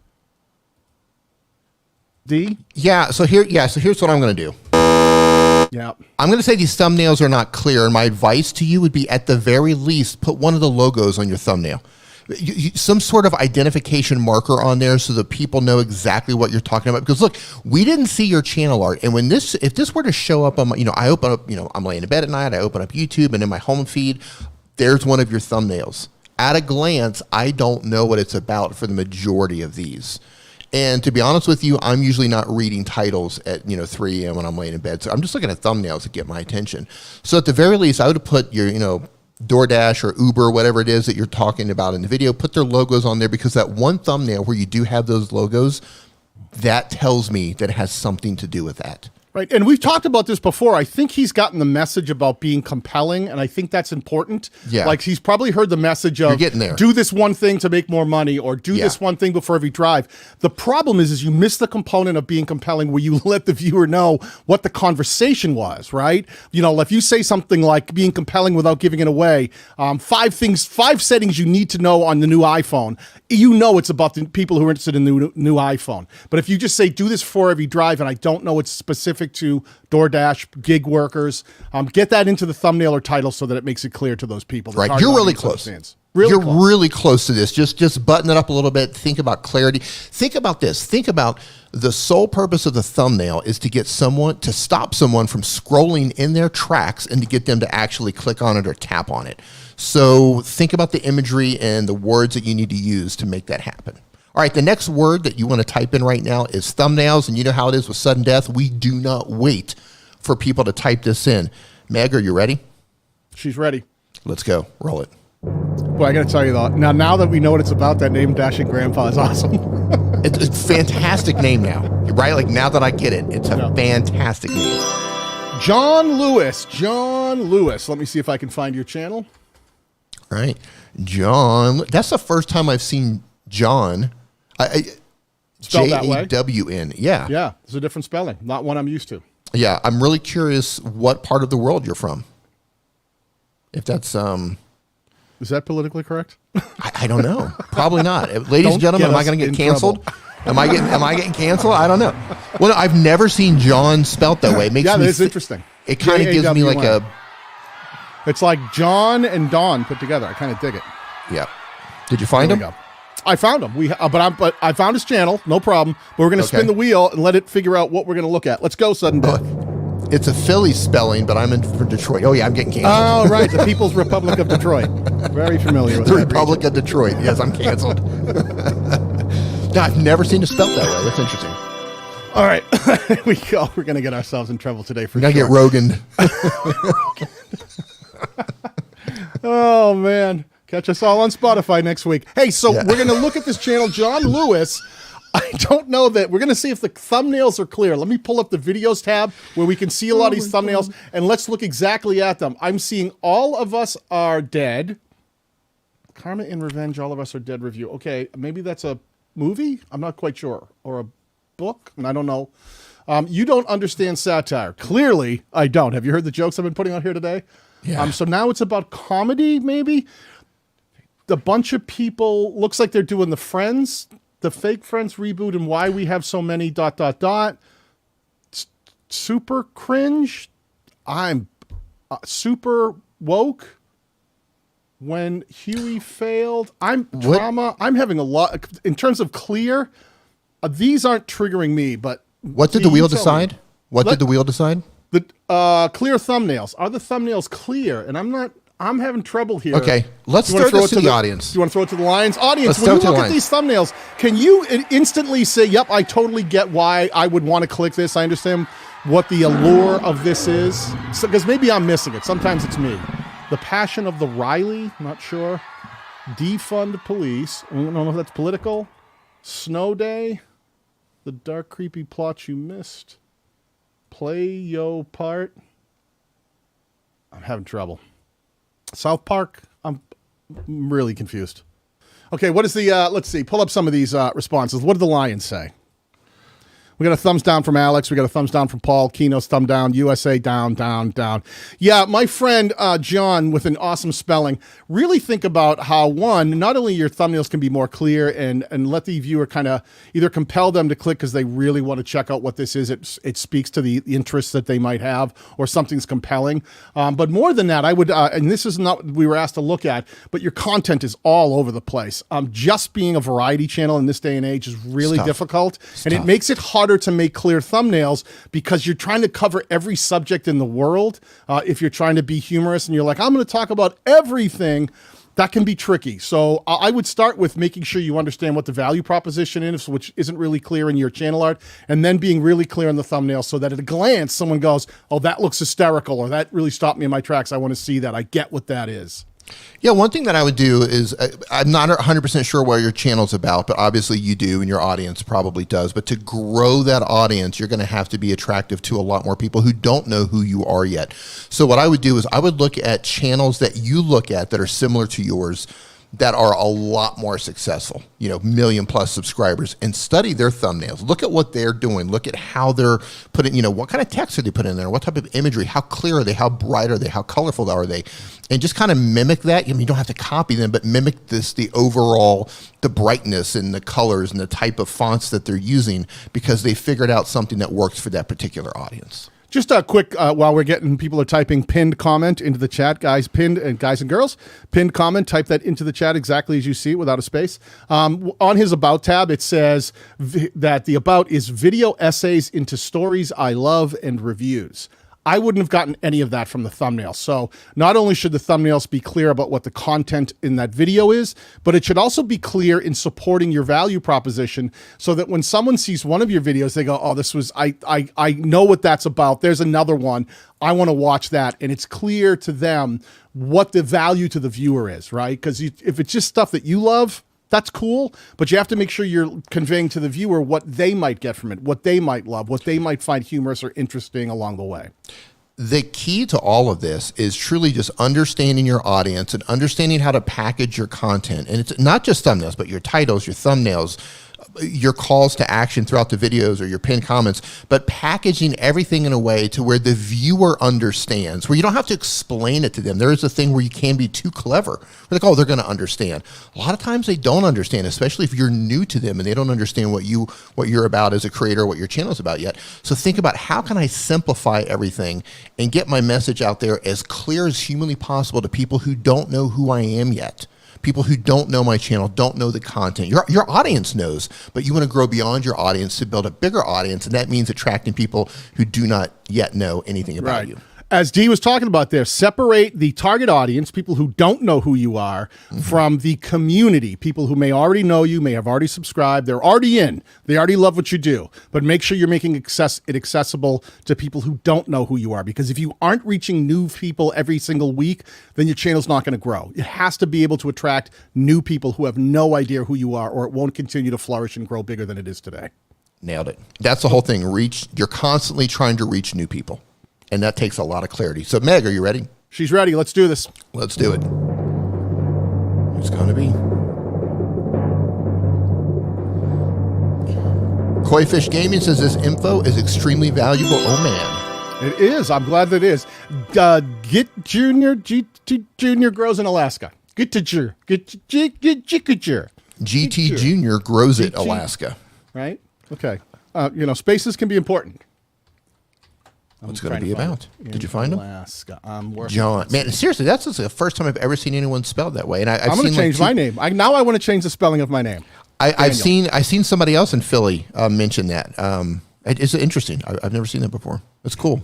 D? Yeah, so here's what I'm going to do. Yeah. I'm going to say these thumbnails are not clear, and my advice to you would be, at the very least, put one of the logos on your thumbnail. Some sort of identification marker on there so that people know exactly what you're talking about. Because look, we didn't see your channel art, and if this were to show up on my, I open up, I'm laying in bed at night, I open up YouTube, and in my home feed, there's one of your thumbnails. At a glance, I don't know what it's about for the majority of these. And to be honest with you, I'm usually not reading titles at 3 a.m. when I'm laying in bed. So I'm just looking at thumbnails to get my attention. So at the very least, I would put your DoorDash or Uber, whatever it is that you're talking about in the video, put their logos on there, because that one thumbnail where you do have those logos, that tells me that it has something to do with that. Right. And we've talked about this before. I think he's gotten the message about being compelling, and I think that's important. Yeah. Like, he's probably heard the message of, you're getting there. Do this one thing to make more money, or do this one thing before every drive. The problem is you miss the component of being compelling where you let the viewer know what the conversation was, right? If you say something like being compelling without giving it away, 5 settings you need to know on the new iPhone, it's about the people who are interested in the new iPhone. But if you just say, do this for every drive, and I don't know it's specific to DoorDash, gig workers, get that into the thumbnail or title so that it makes it clear to those people. Right, you're really close. You're really close to this. Just button it up a little bit. Think about clarity. Think about this. Think about the sole purpose of the thumbnail is to stop someone from scrolling in their tracks and to get them to actually click on it or tap on it. So think about the imagery and the words that you need to use to make that happen. All right, the next word that you want to type in right now is thumbnails, and you know how it is with sudden death. We do not wait for people to type this in. Meg, are you ready? She's ready. Let's go. Roll it. Boy, I got to tell you, though, now that we know what it's about, that name Dashing Grandpa is awesome. It's a fantastic name now, right? Like, now that I get it, it's a fantastic name. John Lewis. Let me see if I can find your channel. All right. John. That's the first time I've seen John. Spelled that way? J-A-W-N. Yeah. Yeah, it's a different spelling, not one I'm used to. Yeah, I'm really curious what part of the world you're from. If that's Is that politically correct? I don't know. Probably not. Ladies and gentlemen, am I going to get canceled? Am I getting canceled? I don't know. Well, I've never seen John spelt that way. It makes me it's interesting. It kind of gives me like a. It's like John and Don put together. I kind of dig it. Yeah. Did you find him? Go. I found him. But I found his channel. No problem. But we're going to spin the wheel and let it figure out what we're going to look at. Let's go, sudden death. It's a Philly spelling, but I'm in for Detroit. Oh yeah, I'm getting canceled. Oh right, the People's Republic of Detroit. Very familiar with the that Republic of Detroit. Yes, I'm canceled. No, I've never seen it spelled that way. That's interesting. All right, here we go. We're gonna get ourselves in trouble today for sure. We're gonna get Rogan. Oh man, catch us all on Spotify next week. Hey, so we're gonna look at this channel, John Lewis. I don't know that we're going to see if the thumbnails are clear. Let me pull up the videos tab where we can see a lot of these thumbnails, and let's look exactly at them. I'm seeing All of Us Are Dead. Karma and Revenge, All of Us Are Dead review. Okay, maybe that's a movie? I'm not quite sure. Or a book? And I don't know. You don't understand satire. Clearly, I don't. Have you heard the jokes I've been putting out here today? Yeah. So now it's about comedy, maybe? The bunch of people, looks like they're doing the Friends, the fake Friends reboot, and why we have so many ... Super cringe. I'm super woke. When Huey failed. Drama. I'm having a lot in terms of clear. These aren't triggering me, but what did the wheel decide? What did the wheel decide? The clear thumbnails. Are the thumbnails clear? And I'm not. I'm having trouble here. Okay, let's Do you wanna throw this it to the audience. Do you want to throw it to the Lions? Audience, Let's when you throw it to look the at Lions. these thumbnails, can you instantly say, yep, I totally get why I would want to click this. I understand what the allure of this is. Because maybe I'm missing it. Sometimes it's me. The Passion of the Riley, not sure. Defund police. I don't know if that's political. Snow Day. The dark, creepy plot you missed. Play yo part. I'm having trouble. South Park. I'm really confused. Okay, what is the, let's see, pull up some of these responses. What did the Lions say? We got a thumbs down from Alex. We got a thumbs down from Paul. Kino's thumb down. USA down, down, down. Yeah, my friend John, with an awesome spelling, really think about how, one, not only your thumbnails can be more clear and let the viewer kind of either compel them to click because they really want to check out what this is. It speaks to the interests that they might have or something's compelling. But more than that, I would, and this is not what we were asked to look at, but your content is all over the place. Just being a variety channel in this day and age is really difficult. And it makes it harder to make clear thumbnails because you're trying to cover every subject in the world. If you're trying to be humorous and you're like, I'm going to talk about everything, that can be tricky. So I would start with making sure you understand what the value proposition is, which isn't really clear in your channel art, and then being really clear in the thumbnail so that at a glance, someone goes, oh, that looks hysterical, or that really stopped me in my tracks. I want to see that. I get what that is. Yeah, one thing that I would do is, I'm not 100% sure what your channel's about, but obviously you do and your audience probably does. But to grow that audience, you're going to have to be attractive to a lot more people who don't know who you are yet. So what I would do is I would look at channels that you look at that are similar to yours, that are a lot more successful, you know, million+ subscribers, and study their thumbnails. Look at what they're doing. Look at how they're putting, you know, what kind of text are they putting in there? What type of imagery? How clear are they? How bright are they? How colorful are they? And just kind of mimic that. I mean, you don't have to copy them, but mimic the overall, the brightness and the colors and the type of fonts that they're using, because they figured out something that works for that particular audience. Just a quick, while we're getting, people are typing pinned comment into the chat, guys and girls, pinned comment, type that into the chat exactly as you see it without a space. On his About tab, it says that the About is video essays into stories I love and reviews. I wouldn't have gotten any of that from the thumbnail. So not only should the thumbnails be clear about what the content in that video is, but it should also be clear in supporting your value proposition so that when someone sees one of your videos, they go, oh, this was, I know what that's about. There's another one. I want to watch that. And it's clear to them what the value to the viewer is, right? Because if it's just stuff that you love, that's cool, but you have to make sure you're conveying to the viewer what they might get from it, what they might love, what they might find humorous or interesting along the way. The key to all of this is truly just understanding your audience and understanding how to package your content. And it's not just thumbnails, but your titles, your thumbnails, your calls to action throughout the videos or your pinned comments, but packaging everything in a way to where the viewer understands, where you don't have to explain it to them. There is a thing where you can be too clever. We're like, oh, they're going to understand. A lot of times they don't understand, especially if you're new to them and they don't understand what you're about as a creator, what your channel is about yet. So think about, how can I simplify everything and get my message out there as clear as humanly possible to people who don't know who I am yet? People who don't know my channel, don't know the content. Your audience knows, but you want to grow beyond your audience to build a bigger audience, and that means attracting people who do not yet know anything about you. As Dee was talking about there, separate the target audience, people who don't know who you are, from the community, people who may already know you, may have already subscribed, they're already in, they already love what you do, but make sure you're making it accessible to people who don't know who you are, because if you aren't reaching new people every single week, then your channel's not going to grow. It has to be able to attract new people who have no idea who you are, or it won't continue to flourish and grow bigger than it is today. Nailed it. That's the whole thing. You're constantly trying to reach new people. And that takes a lot of clarity. So, Meg, are you ready? She's ready. Let's do this. Let's do it. Who's going to be? Koi Fish Gaming says this info is extremely valuable. Oh, man. It is. I'm glad that it is. Get Junior grows in Alaska. GT Junior grows it, Alaska. Right? Okay. Spaces can be important. What's going to be about? Did you find Alaska. him? John. Man, seriously, that's the first time I've ever seen anyone spelled that way. And I'm going to change my name. Now I want to change the spelling of my name. I've seen somebody else in Philly mention that. It's interesting. I've never seen that before. It's cool.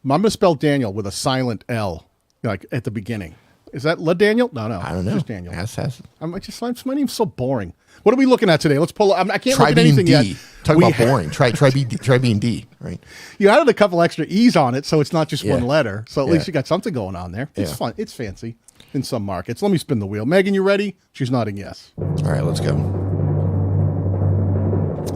I'm going to spell Daniel with a silent L, like at the beginning. Is that Daniel? No. I don't know. Just Daniel. My my name's so boring. What are we looking at today? Let's pull. I can't try look at being anything D. yet. Talk about boring. Try being D. Right. You added a couple extra E's on it, so it's not just one letter. So at least you got something going on there. It's fun. It's fancy in some markets. Let me spin the wheel. Megan, you ready? She's nodding yes. All right, let's go.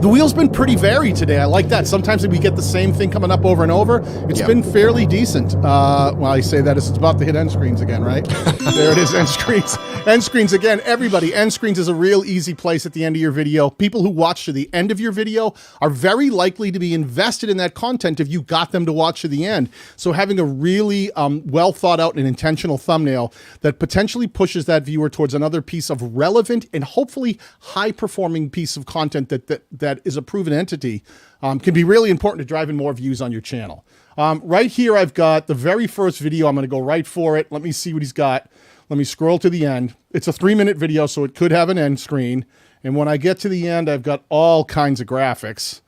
The wheel's been pretty varied today. I like that. Sometimes we get the same thing coming up over and over. It's been fairly decent. Well, I say that as it's about to hit end screens again, right? There it is, end screens. End screens again. Everybody, end screens is a real easy place at the end of your video. People who watch to the end of your video are very likely to be invested in that content if you got them to watch to the end. So having a really well thought out and intentional thumbnail that potentially pushes that viewer towards another piece of relevant and hopefully high performing piece of content that is a proven entity can be really important to driving more views on your channel. Right here, I've got the very first video. I'm going to go right for it. Let me see what he's got. Let me scroll to the end. It's a 3-minute video, so it could have an end screen. And when I get to the end, I've got all kinds of graphics.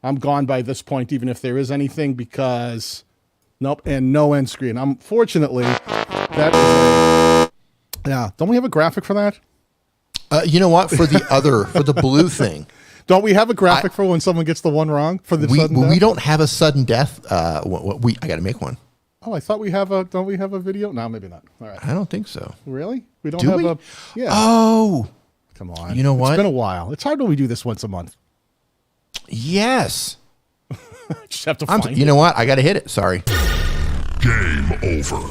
I'm gone by this point, even if there is anything, because nope, and no end screen. Unfortunately, that is don't we have a graphic for that? You know what? For the blue thing. Don't we have a graphic for when someone gets the one wrong for the sudden death? We don't have a sudden death. I got to make one. Oh, I thought we have a. Don't we have a video? No, maybe not. All right. I don't think so. Really? We don't Do have we? a. Yeah. Oh, come on. You know what? It's been a while. It's hard when we do this once a month. Yes. Just have to find it. You know what? I got to hit it. Sorry. Game over.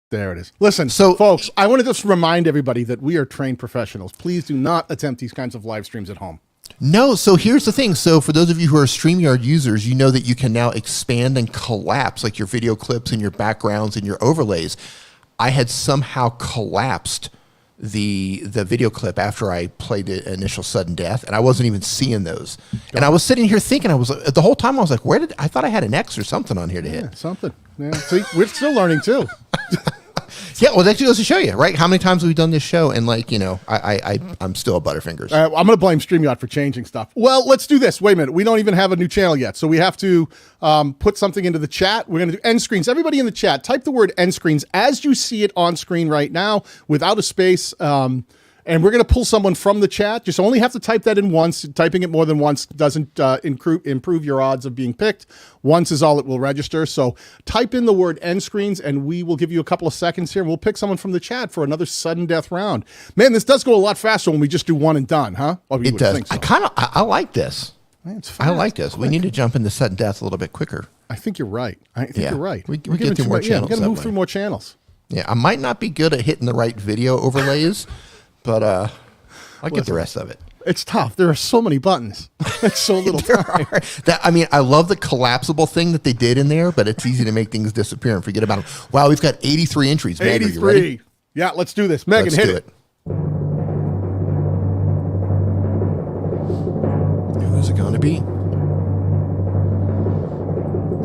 There it is. Listen, so folks, I want to just remind everybody that we are trained professionals. Please do not attempt these kinds of live streams at home. No, so here's the thing. So for those of you who are StreamYard users, you know that you can now expand and collapse like your video clips and your backgrounds and your overlays. I had somehow collapsed the video clip after I played the initial sudden death, and I wasn't even seeing those. And I was sitting here thinking, the whole time I was like, I thought I had an X or something on here to hit. Something. Yeah. See, we're still learning too. Yeah, well, that goes to show you, right? How many times have we done this show, and I'm still a Butterfingers. I'm going to blame StreamYard for changing stuff. Well, let's do this. Wait a minute. We don't even have a new channel yet, so we have to put something into the chat. We're going to do end screens. Everybody in the chat, type the word end screens as you see it on screen right now without a space. And we're going to pull someone from the chat. Just only have to type that in once. Typing it more than once doesn't improve your odds of being picked. Once is all it will register. So type in the word end screens, and we will give you a couple of seconds here. And we'll pick someone from the chat for another sudden death round. Man, this does go a lot faster when we just do one and done, huh? Well, it does. Think so. I like this. Man, it's fast. I like this. We need to jump into sudden death a little bit quicker. I think you're right. I think you're right. We get through more channels. We got to move through more channels. Yeah, I might not be good at hitting the right video overlays, but I'll get the rest of it. It's tough. There are so many buttons. It's so little time. I love the collapsible thing that they did in there, but it's easy to make things disappear and forget about them. Wow, we've got 83 entries. Megan, 83. Are you ready? Yeah, let's do this. Megan, hit it. Who's it going to be?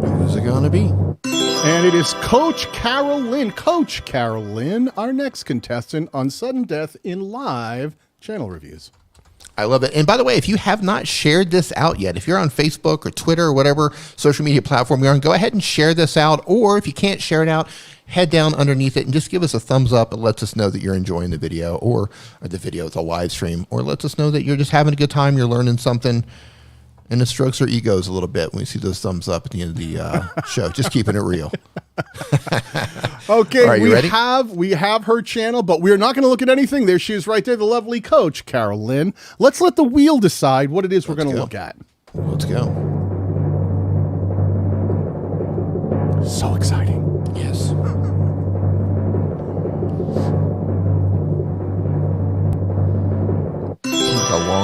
Who's it going to be? And it is Coach Carol Lynn. Coach Carol Lynn, our next contestant on Sudden Death in live channel reviews. I love it. And by the way, if you have not shared this out yet, if you're on Facebook or Twitter or whatever social media platform you're on, go ahead and share this out. Or if you can't share it out, head down underneath it and just give us a thumbs up. It lets us know that you're enjoying the video or the live stream, or lets us know that you're just having a good time, you're learning something. And it strokes our egos a little bit when we see those thumbs up at the end of the show. Just keeping it real. Okay, right, we have her channel, but we're not going to look at anything. There she is right there, the lovely Coach Carol Lynn. Let's let the wheel decide what it is we're going to look at. Let's go. So exciting. Yes.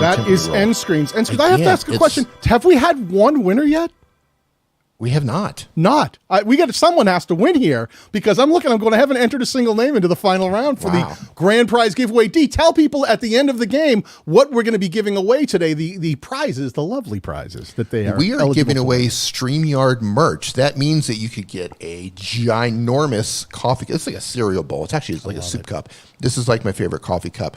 That is end screens. End screens. I have to ask a question. Have we had one winner yet? We have not. Someone has to win here, because I'm going to haven't entered a single name into the final round for the grand prize giveaway. Dee, tell people at the end of the game what we're going to be giving away today. The prizes, the lovely prizes that they are. We are giving away StreamYard merch. That means that you could get a ginormous coffee. It's like a cereal bowl. It's actually like a soup cup. This is like my favorite coffee cup.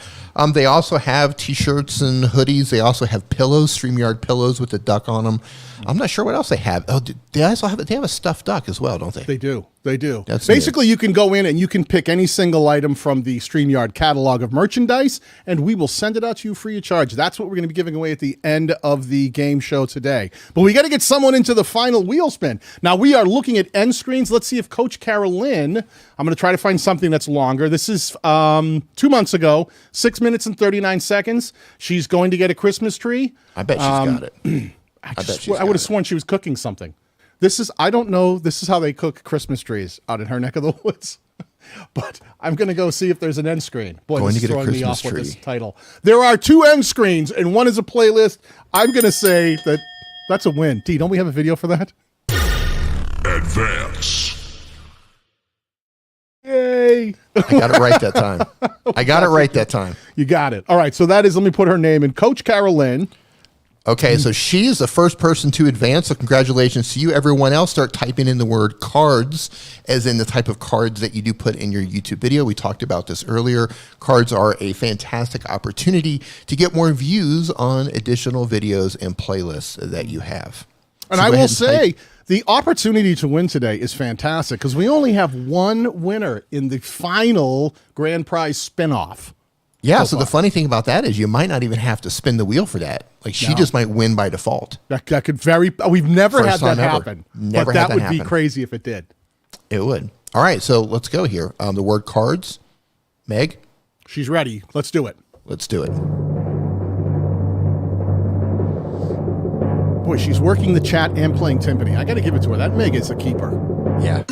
They also have t-shirts and hoodies. They also have pillows, StreamYard pillows with the duck on them. I'm not sure what else they have. Oh, they also have a stuffed duck as well, don't they? They do. They do. That's basically you can go in and you can pick any single item from the Streamyard catalog of merchandise, and we will send it out to you free of charge. That's what we're going to be giving away at the end of the game show today. But we got to get someone into the final wheel spin. Now we are looking at end screens. Let's see if Coach Carolyn, I'm going to try to find something that's longer. This is 2 months ago, 6 minutes and 39 seconds. She's going to get a Christmas tree. I bet she's got it. I would have sworn she was cooking something. I don't know. This is how they cook Christmas trees out in her neck of the woods. But I'm going to go see if there's an end screen. Boy, Going this to is get a throwing me Christmas off with tree. this title. There are 2 end screens, and one is a playlist. I'm going to say that that's a win. Dee, don't we have a video for that? Advance. Yay. I got it right that time. You got it. All right, so that is, let me put her name in, Coach Carolyn. Okay, so she is the first person to advance, so congratulations to you. Everyone else, start typing in the word cards, as in the type of cards that you do put in your YouTube video. We talked about this earlier. Cards are a fantastic opportunity to get more views on additional videos and playlists that you have. And I will say, the opportunity to win today is fantastic because we only have one winner in the final grand prize spinoff. Yeah, so the funny thing about that is you might not even have to spin the wheel for that. Like, she just might win by default. That could we've never First had that time ever. happen. Never but had that that would be happen. crazy if it did. It would. All right, so let's go here. The word cards. Meg, She's ready. Let's do it. let's do it. Boy, she's working the chat and playing timpani. I got to give it to her. That Meg is a keeper. Yeah.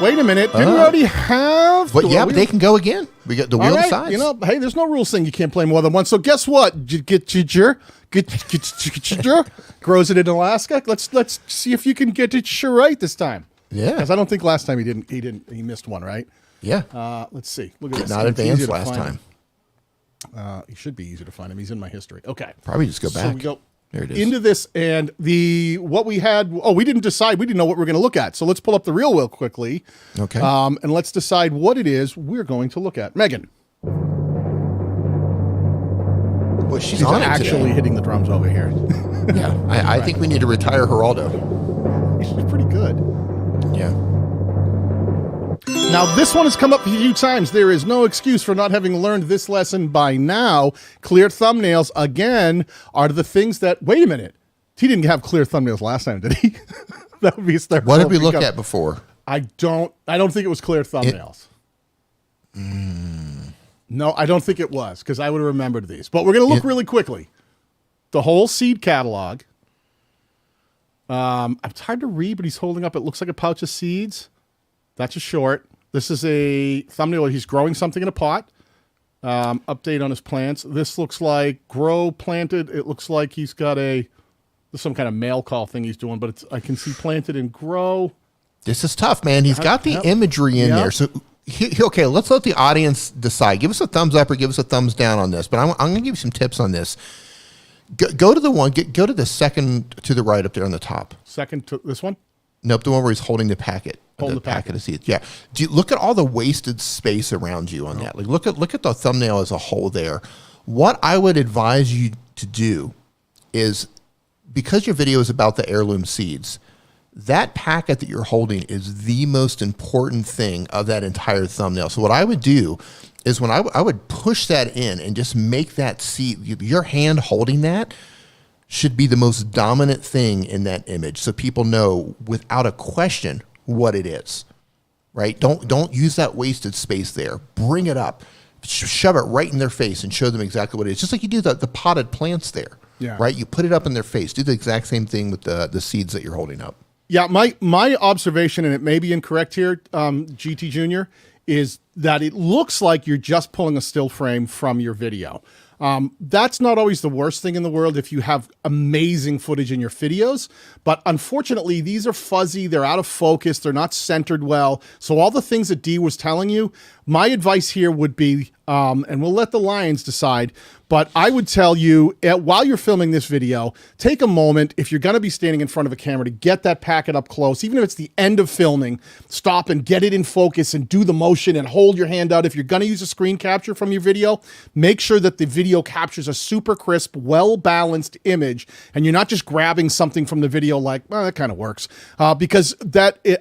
Wait a minute. Didn't we already have? But yeah, but they can go again. We got the wheel All right. size. You know, hey, there's no rule saying you can't play more than one. So guess what? Grows it in Alaska. Let's see if you can get it right this time. Yeah. Because I don't think last time he missed one, right? Yeah. Let's see. Look at Did this. not It's advance easy to last find time. him. He should be easy to find him. He's in my history. Okay. Probably just go back. So we go There it is. into this, and what we had. Oh, we didn't decide. We didn't know what we're going to look at. So let's pull up the real wheel quickly. Okay. And let's decide what it is we're going to look at. Megan. Well, she's She's on it actually today. hitting the drums over here. Yeah. I think we need to retire Geraldo. She's pretty good. Yeah. Now, this one has come up a few times. There is no excuse for not having learned this lesson by now. Clear thumbnails, again, are the things that... Wait a minute. He didn't have clear thumbnails last time, did he? That would be hysterical. What did we look at before? I don't think it was clear thumbnails. No, I don't think it was, because I would have remembered these. But we're going to look really quickly. The whole seed catalog. It's hard to read, but he's holding up, it looks like a pouch of seeds. That's a short. This is a thumbnail where he's growing something in a pot. Update on his plants. This looks like grow, planted. It looks like he's got there's some kind of mail call thing he's doing, but I can see planted and grow. This is tough, man. He's got the imagery in there. So, okay, let's let the audience decide. Give us a thumbs up or give us a thumbs down on this. But I'm going to give you some tips on this. Go to the one. Go to the second to the right up there on the top. Second to this one? Nope, the one where he's holding the packet. Holding the packet of seeds. Yeah. Do you look at all the wasted space around you on that? Like look at the thumbnail as a whole there. What I would advise you to do is, because your video is about the heirloom seeds, that packet that you're holding is the most important thing of that entire thumbnail. So what I would do is when I would push that in and just make that seed, your hand holding that should be the most dominant thing in that image, so people know without a question what it is, right? Don't use that wasted space there. Bring it up, shove it right in their face and show them exactly what it is. Just like you do the potted plants there, right? You put it up in their face. Do the exact same thing with the seeds that you're holding up. Yeah, my observation, and it may be incorrect here, GT Junior, is that it looks like you're just pulling a still frame from your video. That's not always the worst thing in the world if you have amazing footage in your videos, but unfortunately these are fuzzy, they're out of focus, they're not centered well. So all the things that Dee was telling you, my advice here would be And we'll let the Lions decide. But I would tell you, while you're filming this video, take a moment, if you're going to be standing in front of a camera, to get that packet up close. Even if it's the end of filming, stop and get it in focus and do the motion and hold your hand out. If you're going to use a screen capture from your video, make sure that the video captures a super crisp, well-balanced image, and you're not just grabbing something from the video like, well, that kind of works. Because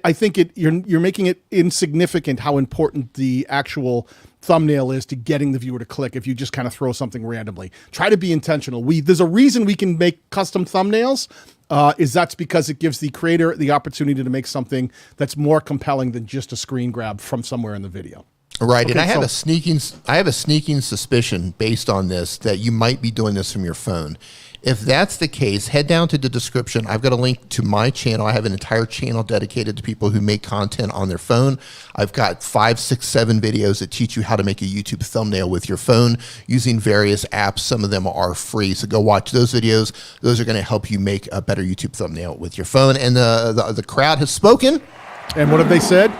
I think you're making it insignificant how important the actual thumbnail is to getting the viewer to click if you just kind of throw something randomly. Try to be intentional. There's a reason we can make custom thumbnails, that's because it gives the creator the opportunity to make something that's more compelling than just a screen grab from somewhere in the video. Right, Okay, and I have a sneaking suspicion based on this that you might be doing this from your phone. If that's the case, head down to the description. I've got a link to my channel. I have an entire channel dedicated to people who make content on their phone. I've got 5, 6, 7 videos that teach you how to make a YouTube thumbnail with your phone using various apps. Some of them are free, so go watch those videos. Those are going to help you make a better YouTube thumbnail with your phone. And the crowd has spoken. And what have they said?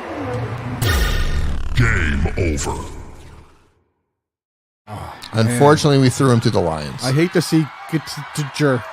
Game over. Unfortunately, we threw him to the Lions. I hate to see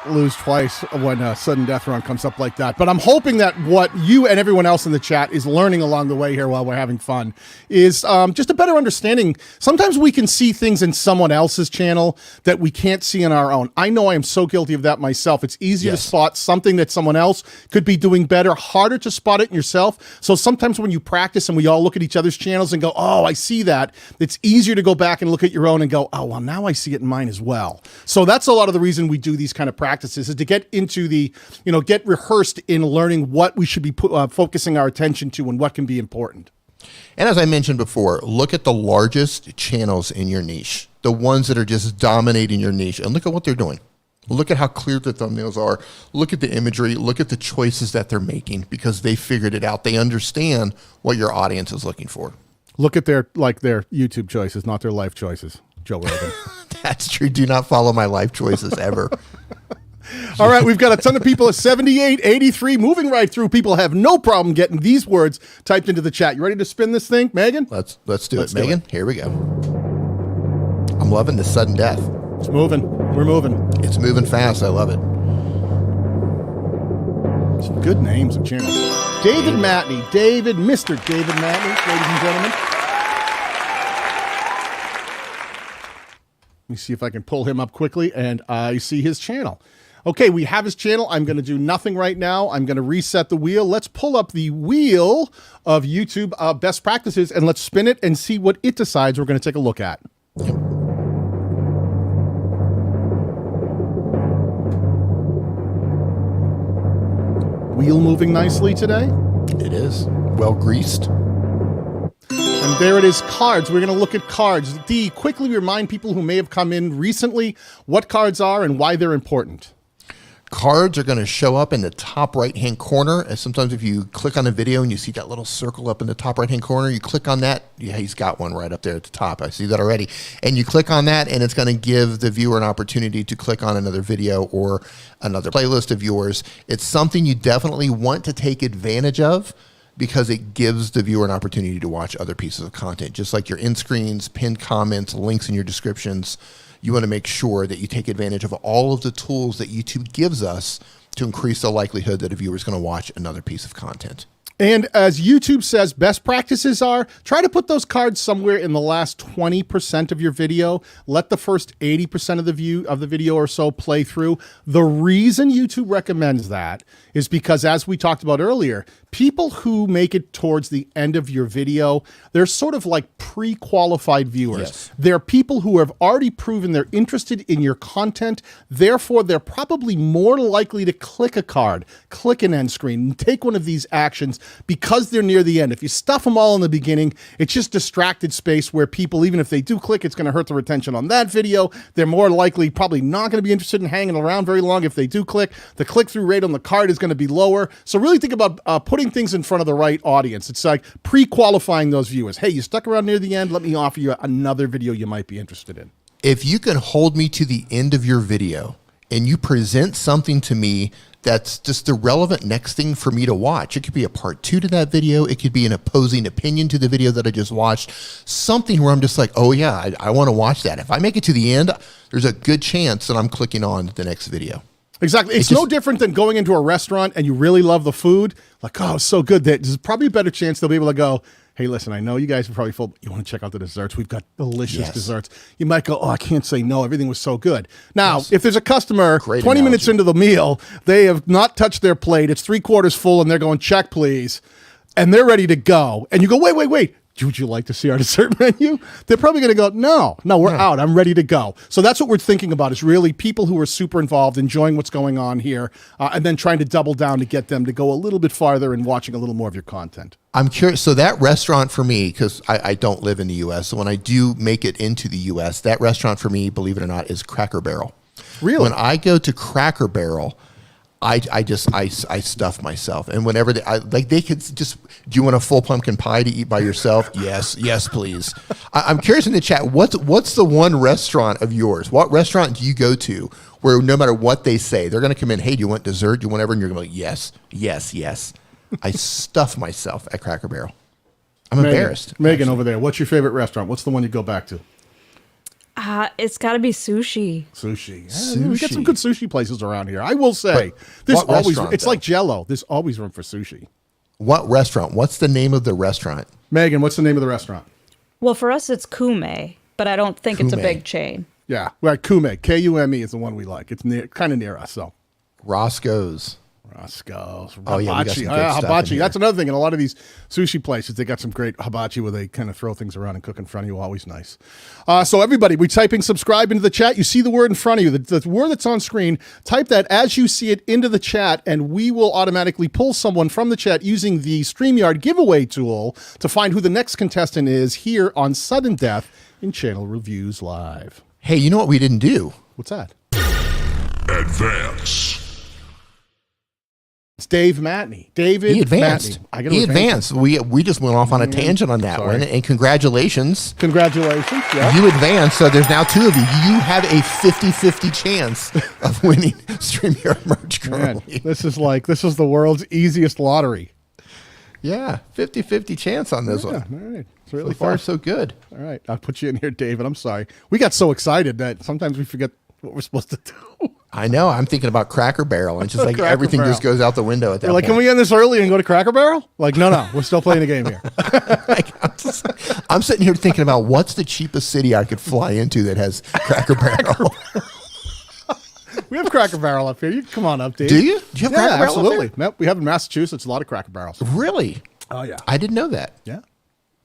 lose twice when a sudden death run comes up like that. But I'm hoping that what you and everyone else in the chat is learning along the way here while we're having fun is just a better understanding. Sometimes we can see things in someone else's channel that we can't see in our own. I know I am so guilty of that myself. It's easy to spot something that someone else could be doing better, harder to spot it in yourself. So sometimes when you practice and we all look at each other's channels and go, oh, I see that, it's easier to go back and look at your own and go, oh, well, now I see it in mine as well. So that's a lot of the reason we do these kind of practices, is to get into the, get rehearsed in learning what we should be focusing our attention to and what can be important. And as I mentioned before, look at the largest channels in your niche, the ones that are just dominating your niche, and look at what they're doing. Look at how clear the thumbnails are. Look at the imagery. Look at the choices that they're making, because they figured it out. They understand what your audience is looking for. Look at their YouTube choices, not their life choices. Joe Rogan. That's true. Do not follow my life choices ever. All right, we've got a ton of people at 78, 83, moving right through. People have no problem getting these words typed into the chat. You ready to spin this thing, Megan? Let's do it, Megan. Here we go. I'm loving the sudden death. It's moving. We're moving. It's moving fast. I love it. Some good names of channels. David Matney. Mr. David Matney, ladies and gentlemen. Let me see if I can pull him up quickly, and I see his channel. Okay, we have his channel. I'm going to do nothing right now. I'm going to reset the wheel. Let's pull up the wheel of YouTube best practices, and let's spin it and see what it decides we're going to take a look at. Wheel moving nicely today. It is. Well greased. And there it is, cards. We're going to look at cards. Dee, quickly remind people who may have come in recently what cards are and why they're important. Cards are going to show up in the top right-hand corner. And sometimes if you click on a video and you see that little circle up in the top right-hand corner, you click on that. Yeah, he's got one right up there at the top. I see that already. And you click on that, and it's going to give the viewer an opportunity to click on another video or another playlist of yours. It's something you definitely want to take advantage of, because it gives the viewer an opportunity to watch other pieces of content. Just like your end screens, pinned comments, links in your descriptions, you want to make sure that you take advantage of all of the tools that YouTube gives us to increase the likelihood that a viewer is going to watch another piece of content. And as YouTube says, best practices are, try to put those cards somewhere in the last 20% of your video. Let the first 80% of the video or so play through. The reason YouTube recommends that is because, as we talked about earlier, people who make it towards the end of your video, they're sort of like pre-qualified viewers. Yes. They're people who have already proven they're interested in your content. Therefore, they're probably more likely to click a card, click an end screen, and take one of these actions because they're near the end. If you stuff them all in the beginning, it's just distracted space where people, even if they do click, it's going to hurt their attention on that video. They're more likely probably not going to be interested in hanging around very long if they do click. The click-through rate on the card is going to be lower. So really think about putting things in front of the right audience. It's like pre-qualifying those viewers. Hey, you stuck around near the end. Let me offer you another video you might be interested in. If you can hold me to the end of your video and you present something to me that's just the relevant next thing for me to watch. It could be a part 2 to that video. It could be an opposing opinion to the video that I just watched. Something where I'm just like, oh yeah, I want to watch that. If I make it to the end, there's a good chance that I'm clicking on the next video. Exactly. It's no different than going into a restaurant and you really love the food. Like, oh, it's so good. There's probably a better chance they'll be able to go, hey, listen, I know you guys are probably full. You want to check out the desserts? We've got delicious desserts. You might go, oh, I can't say no. Everything was so good. Now, if there's a customer 20 minutes into the meal, they have not touched their plate. It's 3/4 full and they're going, check, please. And they're ready to go. And you go, wait. Would you like to see our dessert menu? They're probably going to go, no, we're out. I'm ready to go. So that's what we're thinking about is really people who are super involved, enjoying what's going on here, and then trying to double down to get them to go a little bit farther and watching a little more of your content. I'm curious. So that restaurant for me, because I don't live in the U.S., so when I do make it into the U.S., that restaurant for me, believe it or not, is Cracker Barrel. Really? When I go to Cracker Barrel, I stuff myself, and whenever they could just, do you want a full pumpkin pie to eat by yourself? Yes, please. I'm curious in the chat, what's the one restaurant of yours? What restaurant do you go to where no matter what they say, they're going to come in, hey, do you want dessert? Do you want whatever? And you're going to be like, yes. I stuff myself at Cracker Barrel. I'm embarrassed. Megan over there, what's your favorite restaurant? What's the one you go back to? It's got to be sushi. Sushi. We got some good sushi places around here. I will say, there's always, it's like Jell-O. There's always room for sushi. What restaurant? What's the name of the restaurant? Megan, what's the name of the restaurant? Well, for us, it's Kume, but I don't think it's a big chain. Yeah, right. Kume, Kume is the one we like. It's kind of near us, so. Roscoe's. Oh yeah, hibachi. That's another thing. In a lot of these sushi places, they got some great hibachi where they kind of throw things around and cook in front of you. Always nice. So everybody, we're typing subscribe into the chat. You see the word in front of you, the word that's on screen. Type that as you see it into the chat, and we will automatically pull someone from the chat using the Streamyard Giveaway tool to find who the next contestant is here on Sudden Death in Channel Reviews Live. Hey, you know what we didn't do? What's that? Advance. It's Dave Matney. David He advanced. Matney. He advanced. We just went off on a tangent on that one. And congratulations. Congratulations. Yeah. You advanced, so there's now 2 of you. You have a 50-50 chance of winning StreamYard merch currently. Man, this is the world's easiest lottery. Yeah, 50-50 chance on this one. All right. It's really so far, fun. so good. All right. I'll put you in here, David. I'm sorry. We got so excited that sometimes we forget what we're supposed to do. I know. I'm thinking about Cracker Barrel, and it's just like everything just goes out the window at that point. Can we end this early and go to Cracker Barrel? Like, no, we're still playing the game here. I'm sitting here thinking about what's the cheapest city I could fly into that has Cracker Barrel. We have Cracker Barrel up here. You come on up, Dave. Do you? Do you have Cracker Barrel? Absolutely. Nope. We have in Massachusetts a lot of Cracker Barrels. Really? Oh yeah. I didn't know that. Yeah.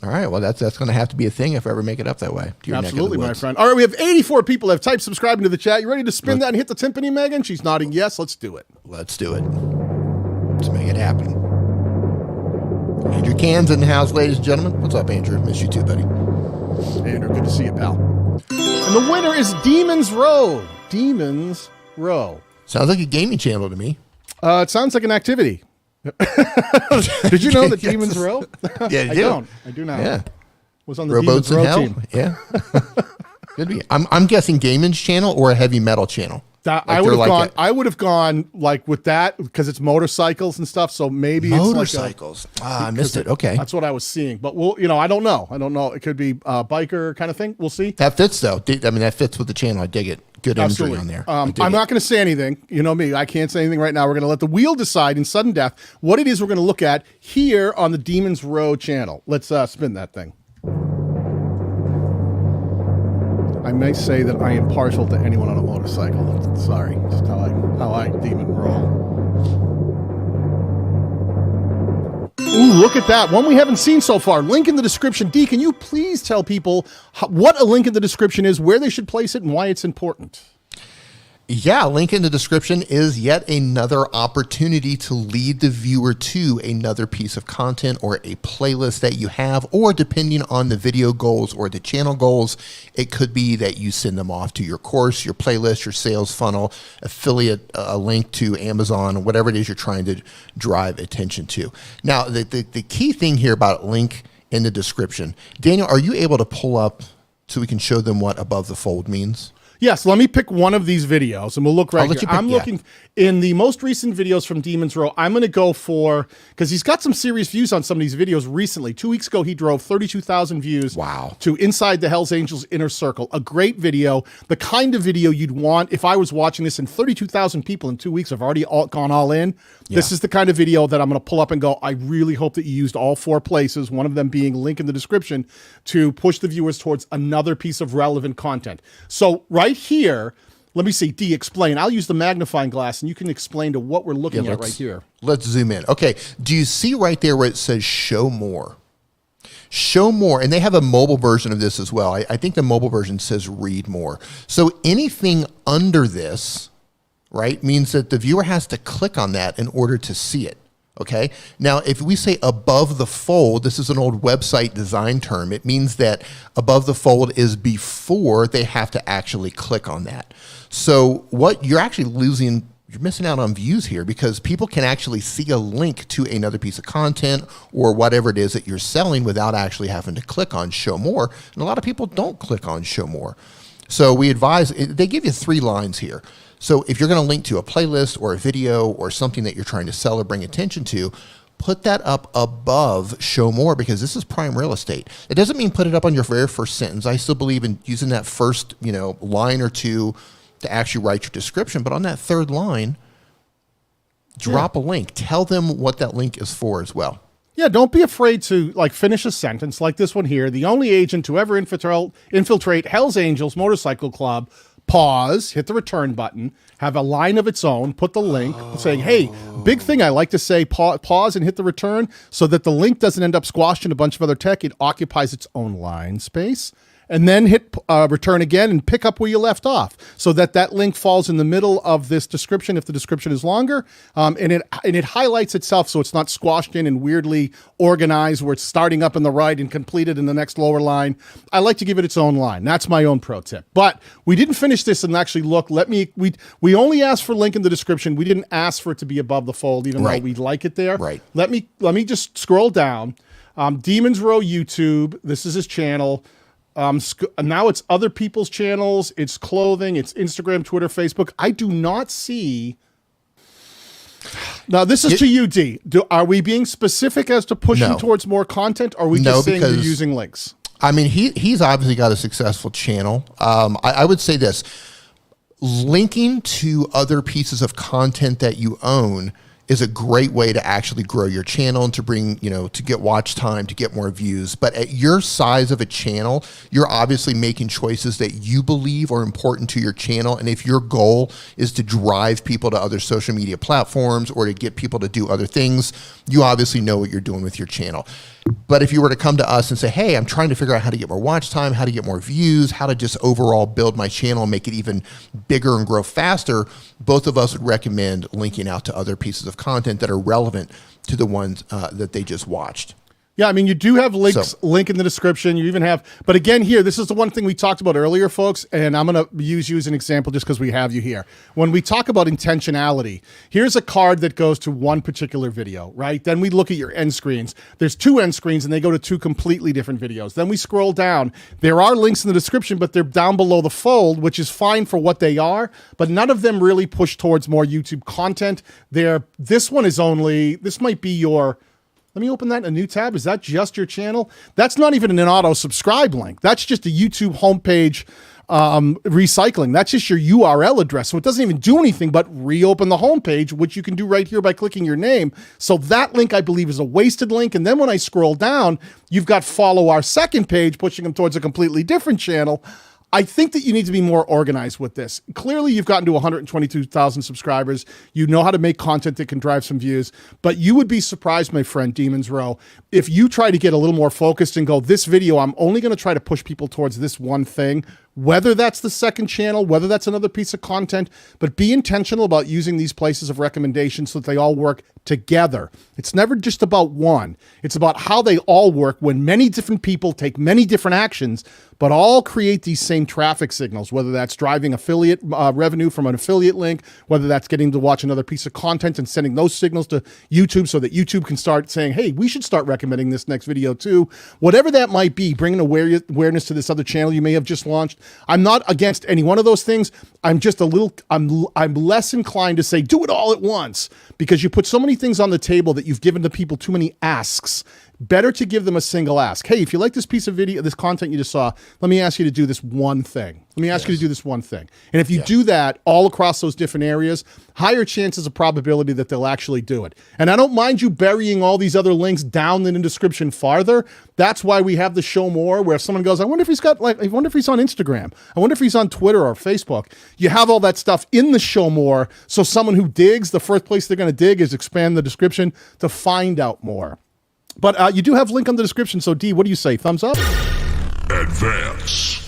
All right, well, that's going to have to be a thing if I ever make it up that way. Absolutely, my friend. All right, we have 84 people that have typed subscribe into the chat. You ready to spin that and hit the timpani, Megan? She's nodding yes. Let's do it. Let's do it. Let's make it happen. Andrew Can's in the house, ladies and gentlemen. What's up, Andrew? Miss you too, buddy. Andrew, good to see you, pal. And the winner is Demon's Row. Demon's Row. Sounds like a gaming channel to me. It sounds like an activity. Did you know that Demon's Row? Yeah, I do now. Yeah. Was on the Rowboats Demon's Row in Hell? team. Yeah. Could be. I'm guessing gaming's channel or a heavy metal channel. I would have gone like with that because it's motorcycles and stuff. So maybe motorcycles. It's like I missed it. Okay. That's what I was seeing. But I don't know. It could be a biker kind of thing. We'll see. That fits though. I mean, that fits with the channel. I dig it. Good imagery on there. I'm not going to say anything. You know me. I can't say anything right now. We're going to let the wheel decide in sudden death what it is we're going to look at here on the Demon's Row channel. Let's spin that thing. I may say that I am partial to anyone on a motorcycle. Sorry. Just how I demon roll. Ooh, look at that. One we haven't seen so far. Link in the description. Dee, can you please tell people what a link in the description is, where they should place it, and why it's important? Yeah, link in the description is yet another opportunity to lead the viewer to another piece of content or a playlist that you have, or depending on the video goals or the channel goals, it could be that you send them off to your course, your playlist, your sales funnel, affiliate, a link to Amazon, whatever it is you're trying to drive attention to. Now, the key thing here about link in the description, Daniel, are you able to pull up so we can show them what above the fold means? Yes, let me pick one of these videos, and we'll look right here. I'm looking in the most recent videos from Demon's Row. I'm going to go for, because he's got some serious views on some of these videos recently. 2 weeks ago, he drove 32,000 views to Inside the Hells Angels Inner Circle. A great video, the kind of video you'd want if I was watching this, and 32,000 people in 2 weeks have already gone all in. Yeah. This is the kind of video that I'm going to pull up and go, I really hope that you used all 4 places, one of them being link in the description, to push the viewers towards another piece of relevant content. So right here, let me see, Dee, explain. I'll use the magnifying glass and you can explain to what we're looking at right here. Let's zoom in. Okay, do you see right there where it says show more? Show more, and they have a mobile version of this as well. I think the mobile version says read more. So anything under this, right, means that the viewer has to click on that in order to see it. Okay. Now, if we say above the fold, this is an old website design term. It means that above the fold is before they have to actually click on that. So what you're actually losing, you're missing out on views here because people can actually see a link to another piece of content or whatever it is that you're selling without actually having to click on show more. And a lot of people don't click on show more. So we advise, they give you 3 lines here. So if you're going to link to a playlist or a video or something that you're trying to sell or bring attention to, put that up above show more because this is prime real estate. It doesn't mean put it up on your very first sentence. I still believe in using that first, line or two to actually write your description. But on that 3rd line, drop a link. Tell them what that link is for as well. Yeah, don't be afraid to finish a sentence like this one here. The only agent to ever infiltrate Hells Angels Motorcycle Club. Pause, hit the return button, have a line of its own, put the link saying, hey, big thing I like to say, pause and hit the return so that the link doesn't end up squashed in a bunch of other tech. It occupies its own line space. And then hit return again and pick up where you left off so that that link falls in the middle of this description if the description is longer. And it highlights itself so it's not squashed in and weirdly organized where it's starting up in the right and completed in the next lower line. I like to give it its own line. That's my own pro tip. But we didn't finish this and actually look. We only asked for link in the description. We didn't ask for it to be above the fold even though we'd like it there. Right. Let me just scroll down. Demon's Row YouTube. This is his channel. Now it's other people's channels, it's clothing, it's Instagram, Twitter, Facebook. I do not see. Now this is to you, Dee. Are we being specific as to pushing towards more content, or are we just saying you're using links? I mean, he's obviously got a successful channel. I would say this: linking to other pieces of content that you own is a great way to actually grow your channel and to bring, to get watch time, to get more views. But at your size of a channel, you're obviously making choices that you believe are important to your channel. And if your goal is to drive people to other social media platforms or to get people to do other things, you obviously know what you're doing with your channel. But if you were to come to us and say, hey, I'm trying to figure out how to get more watch time, how to get more views, how to just overall build my channel and make it even bigger and grow faster, both of us would recommend linking out to other pieces of content that are relevant to the ones that they just watched. Yeah, I mean, you do have links, link in the description. You even have, but again, here, this is the one thing we talked about earlier, folks, and I'm going to use you as an example just because we have you here. When we talk about intentionality, here's a card that goes to one particular video, right? Then we look at your end screens. There's 2 end screens, and they go to 2 completely different videos. Then we scroll down. There are links in the description, but they're down below the fold, which is fine for what they are, but none of them really push towards more YouTube content. This one is only, this might be your... Let me open that in a new tab. Is that just your channel? That's not even an auto-subscribe link. That's just a YouTube homepage recycling. That's just your URL address. So it doesn't even do anything but reopen the homepage, which you can do right here by clicking your name. So that link, I believe, is a wasted link. And then when I scroll down, you've got follow our second page, pushing them towards a completely different channel. I think that you need to be more organized with this. Clearly, you've gotten to 122,000 subscribers. You know how to make content that can drive some views. But you would be surprised, my friend, Demon's Row, if you try to get a little more focused and go, this video, I'm only going to try to push people towards this one thing, whether that's the second channel, whether that's another piece of content, but be intentional about using these places of recommendation so that they all work together. It's never just about one. It's about how they all work when many different people take many different actions, but all create these same traffic signals, whether that's driving affiliate revenue from an affiliate link, whether that's getting to watch another piece of content and sending those signals to YouTube so that YouTube can start saying, hey, we should start recommending this next video too. Whatever that might be, bringing awareness to this other channel you may have just launched. I'm not against any one of those things. I'm just I'm less inclined to say do it all at once, because you put so many things on the table that you've given the people too many asks. Better to give them a single ask. Hey, if you like this piece of video, this content you just saw, let me ask you to do this one thing. Let me ask you to do this one thing. And if you do that all across those different areas, higher chances of probability that they'll actually do it. And I don't mind you burying all these other links down in the description farther. That's why we have the show more, where if someone goes, I wonder if he's got, like, I wonder if he's on Instagram. I wonder if he's on Twitter or Facebook. You have all that stuff in the show more. So someone who digs, the first place they're going to dig is expand the description to find out more. But you do have a link on the description. So, Dee, what do you say? Thumbs up? Advance.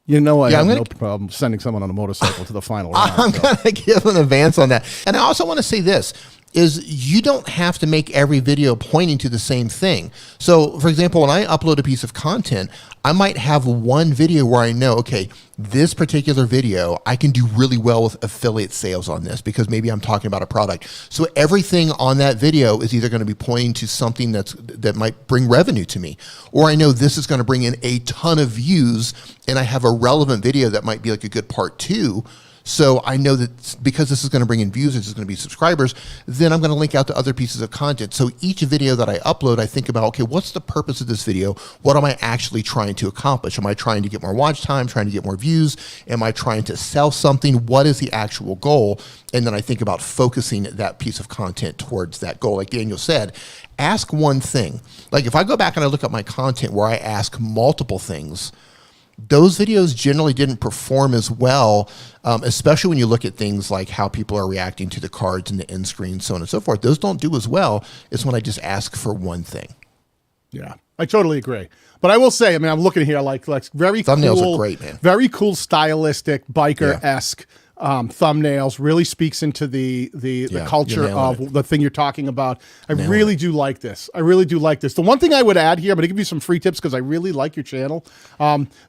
You know I have no problem sending someone on a motorcycle to the final round. I'm going to give an advance on that. And I also want to say this, is you don't have to make every video pointing to the same thing. So, for example, when I upload a piece of content, I might have one video where I know, okay, this particular video, I can do really well with affiliate sales on this because maybe I'm talking about a product. So everything on that video is either going to be pointing to something that might bring revenue to me, or I know this is going to bring in a ton of views and I have a relevant video that might be like a good part 2. So I know that because this is going to bring in views, this is going to be subscribers, then I'm going to link out to other pieces of content. So each video that I upload, I think about, okay, what's the purpose of this video? What am I actually trying to accomplish? Am I trying to get more watch time, trying to get more views? Am I trying to sell something? What is the actual goal? And then I think about focusing that piece of content towards that goal. Like Daniel said, ask one thing. Like if I go back and I look at my content where I ask multiple things, those videos generally didn't perform as well, especially when you look at things like how people are reacting to the cards and the end screen, so on and so forth. Those don't do as well as when I just ask for one thing. Yeah, I totally agree. But I will say, I mean, I'm looking here like very thumbnails cool, are great, man. Very cool, stylistic, biker-esque thumbnails. Really speaks into the culture of the thing you're talking about. I really do like this. I really do like this. The one thing I would add here, I'm going to give you some free tips because I really like your channel.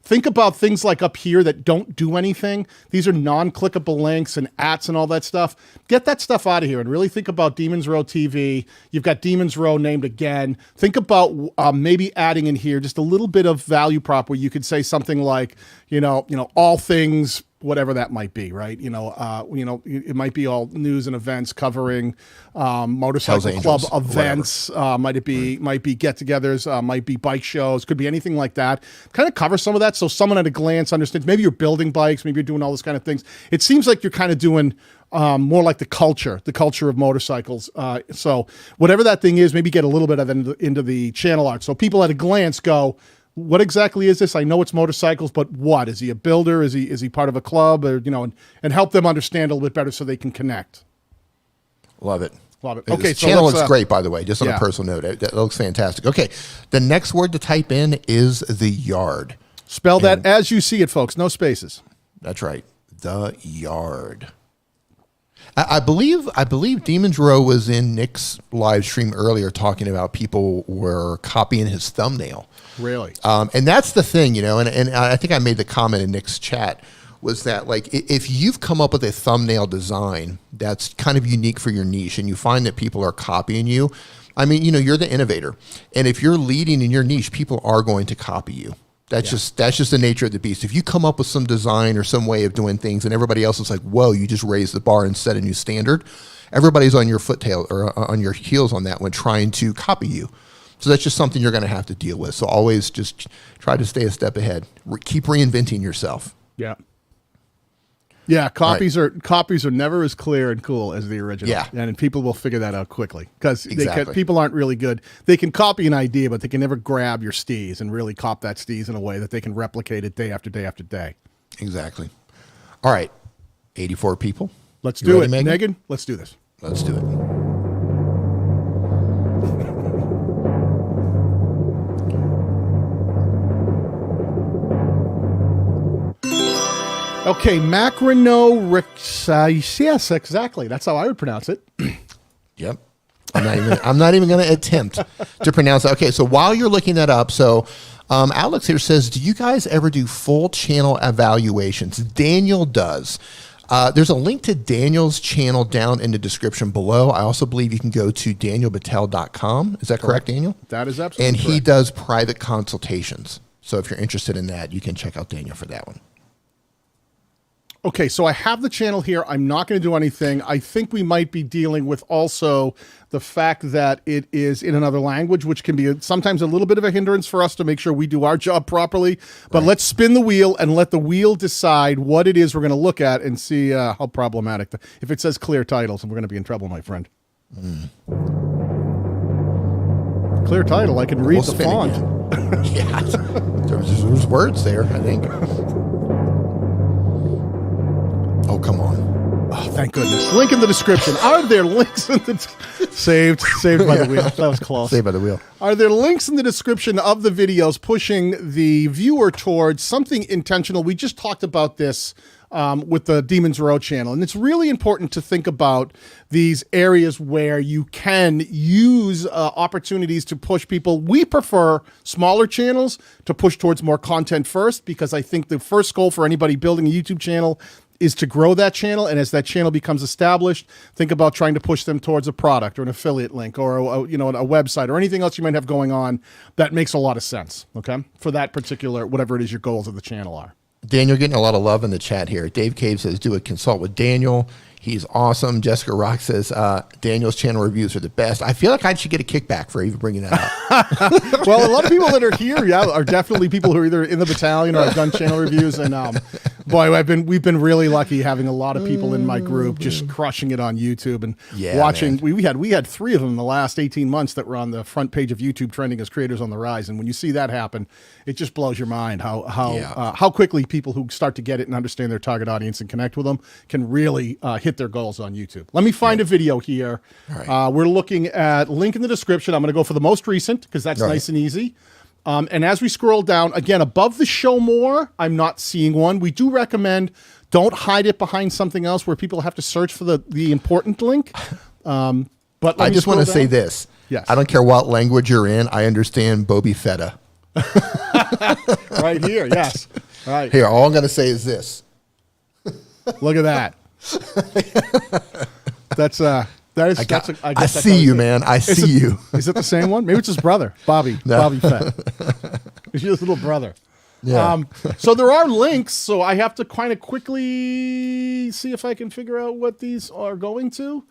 Think about things like up here that don't do anything. These are non-clickable links and ats and all that stuff. Get that stuff out of here and really think about Demons Row TV. You've got Demons Row named again. Think about maybe adding in here just a little bit of value prop where you could say something like, you know, all things, whatever that might be, right? It might be all news and events covering motorcycle club events. Might be get-togethers. Might be bike shows. Could be anything like that. Kind of cover some of that so someone at a glance understands. Maybe you're building bikes. Maybe you're doing all this kind of things. It seems like you're kind of doing more like the culture of motorcycles. So whatever that thing is, maybe get a little bit of it into the channel art. So people at a glance go, what exactly is this? I know it's motorcycles, but what? Is he a builder? Is he part of a club? Or, and help them understand a little bit better so they can connect. Love it. Love it. Okay, so channel looks great, by the way, just on a personal note. That looks fantastic. Okay, the next word to type in is the yard. Spell that as you see it, folks. No spaces. That's right. The yard. I believe Demons Row was in Nick's live stream earlier talking about people were copying his thumbnail. Really? And that's the thing, and I think I made the comment in Nick's chat was that, like, if you've come up with a thumbnail design that's kind of unique for your niche and you find that people are copying you, I mean, you're the innovator. And if you're leading in your niche, people are going to copy you. That's just the nature of the beast. If you come up with some design or some way of doing things and everybody else is like, whoa, you just raised the bar and set a new standard, everybody's on your foottail or on your heels on that one trying to copy you. So that's just something you're going to have to deal with. So always just try to stay a step ahead. Keep reinventing yourself. Yeah. Yeah, copies are never as clear and cool as the original. Yeah. And people will figure that out quickly because people aren't really good. They can copy an idea, but they can never grab your steez and really cop that steez in a way that they can replicate it day after day after day. Exactly. All right. 84 people. Let's do it. Megan, let's do this. Let's do it. Okay, Macrono yes, exactly. That's how I would pronounce it. Yep. I'm not even going to attempt to pronounce it. Okay, so while you're looking that up, so Alex here says, do you guys ever do full channel evaluations? Daniel does. There's a link to Daniel's channel down in the description below. I also believe you can go to danielbatal.com. Is that correct, Daniel? That is absolutely correct. And he correct. does private consultations. So if you're interested in that, you can check out Daniel for that one. Okay, so I have the channel here. I'm not going to do anything. I think we might be dealing with also the fact that it is in another language, which can be sometimes a little bit of a hindrance for us to make sure we do our job properly. But let's spin the wheel and let the wheel decide what it is we're going to look at and see how problematic. If it says clear titles, we're going to be in trouble, my friend. Clear title, I can read the font. Yeah, there's words there, I think. Oh, come on. Oh, thank goodness. Link in the description. Are there links in the... Saved by the wheel. That was close. Saved by the wheel. Are there links in the description of the videos pushing the viewer towards something intentional? We just talked about this with the Demons Row channel. And it's really important to think about these areas where you can use opportunities to push people. We prefer smaller channels to push towards more content first, because I think the first goal for anybody building a YouTube channel is to grow that channel. And as that channel becomes established, think about trying to push them towards a product or an affiliate link or a website or anything else you might have going on that makes a lot of sense, okay, for that particular, whatever it is your goals of the channel are. Daniel, getting a lot of love in the chat here. Dave Cave says, do a consult with Daniel. He's awesome. Jessica Rock says, Daniel's channel reviews are the best. I feel like I should get a kickback for even bringing that up. Well, a lot of people that are here, are definitely people who are either in the battalion or have done channel reviews. And boy, we've been really lucky having a lot of people in my group just crushing it on YouTube and watching. Man. We had 3 of them in the last 18 months that were on the front page of YouTube trending as creators on the rise. And when you see that happen, it just blows your mind how quickly people who start to get it and understand their target audience and connect with them can really hit their goals on YouTube. Let me find a video here. Right. We're looking at link in the description. I'm going to go for the most recent because that's nice and easy. And as we scroll down, again, above the show more, I'm not seeing one. We do recommend don't hide it behind something else where people have to search for the important link. But I just want to say this. Yes. I don't care what language you're in. I understand Bobby Feta. Right here. Yes. All right. Here, all I'm going to say is this. Look at that. I see you, man. I see you. Is it the same one? Maybe it's his brother, Bobby. No. Bobby Fett. It's his little brother. Yeah. So there are links. So I have to kind of quickly see if I can figure out what these are going to.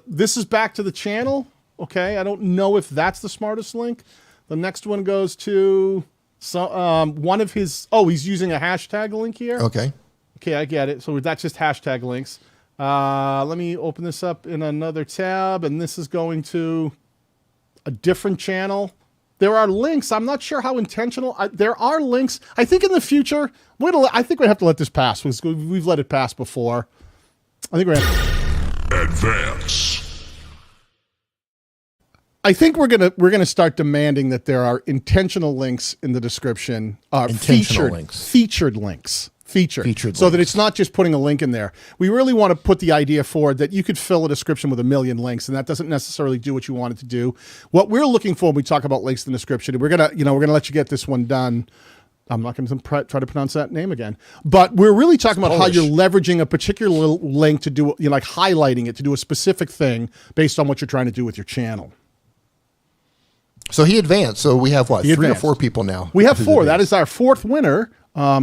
This is back to the channel. Okay. I don't know if that's the smartest link. The next one goes to one of his. Oh, he's using a hashtag link here. Okay. Okay, I get it. So that's just hashtag links. Let me open this up in another tab, and this is going to a different channel. There are links. I'm not sure how intentional. There are links. I think in the future, I think we have to let this pass. We've let it pass before. I think we're going to advance. I think we're gonna start demanding that there are intentional links in the description. Featured links. Featured so that it's not just putting a link in there. We really want to put the idea forward that you could fill a description with 1 million links, and that doesn't necessarily do what you want it to do. What we're looking for when we talk about links in the description, we're gonna let you get this one done. I'm not going to try to pronounce that name again, but we're really talking about how you're leveraging a particular link to do, like highlighting it to do a specific thing based on what you're trying to do with your channel. So he advanced. So we have what, 3 or 4 people now? We have 4. That is our 4th winner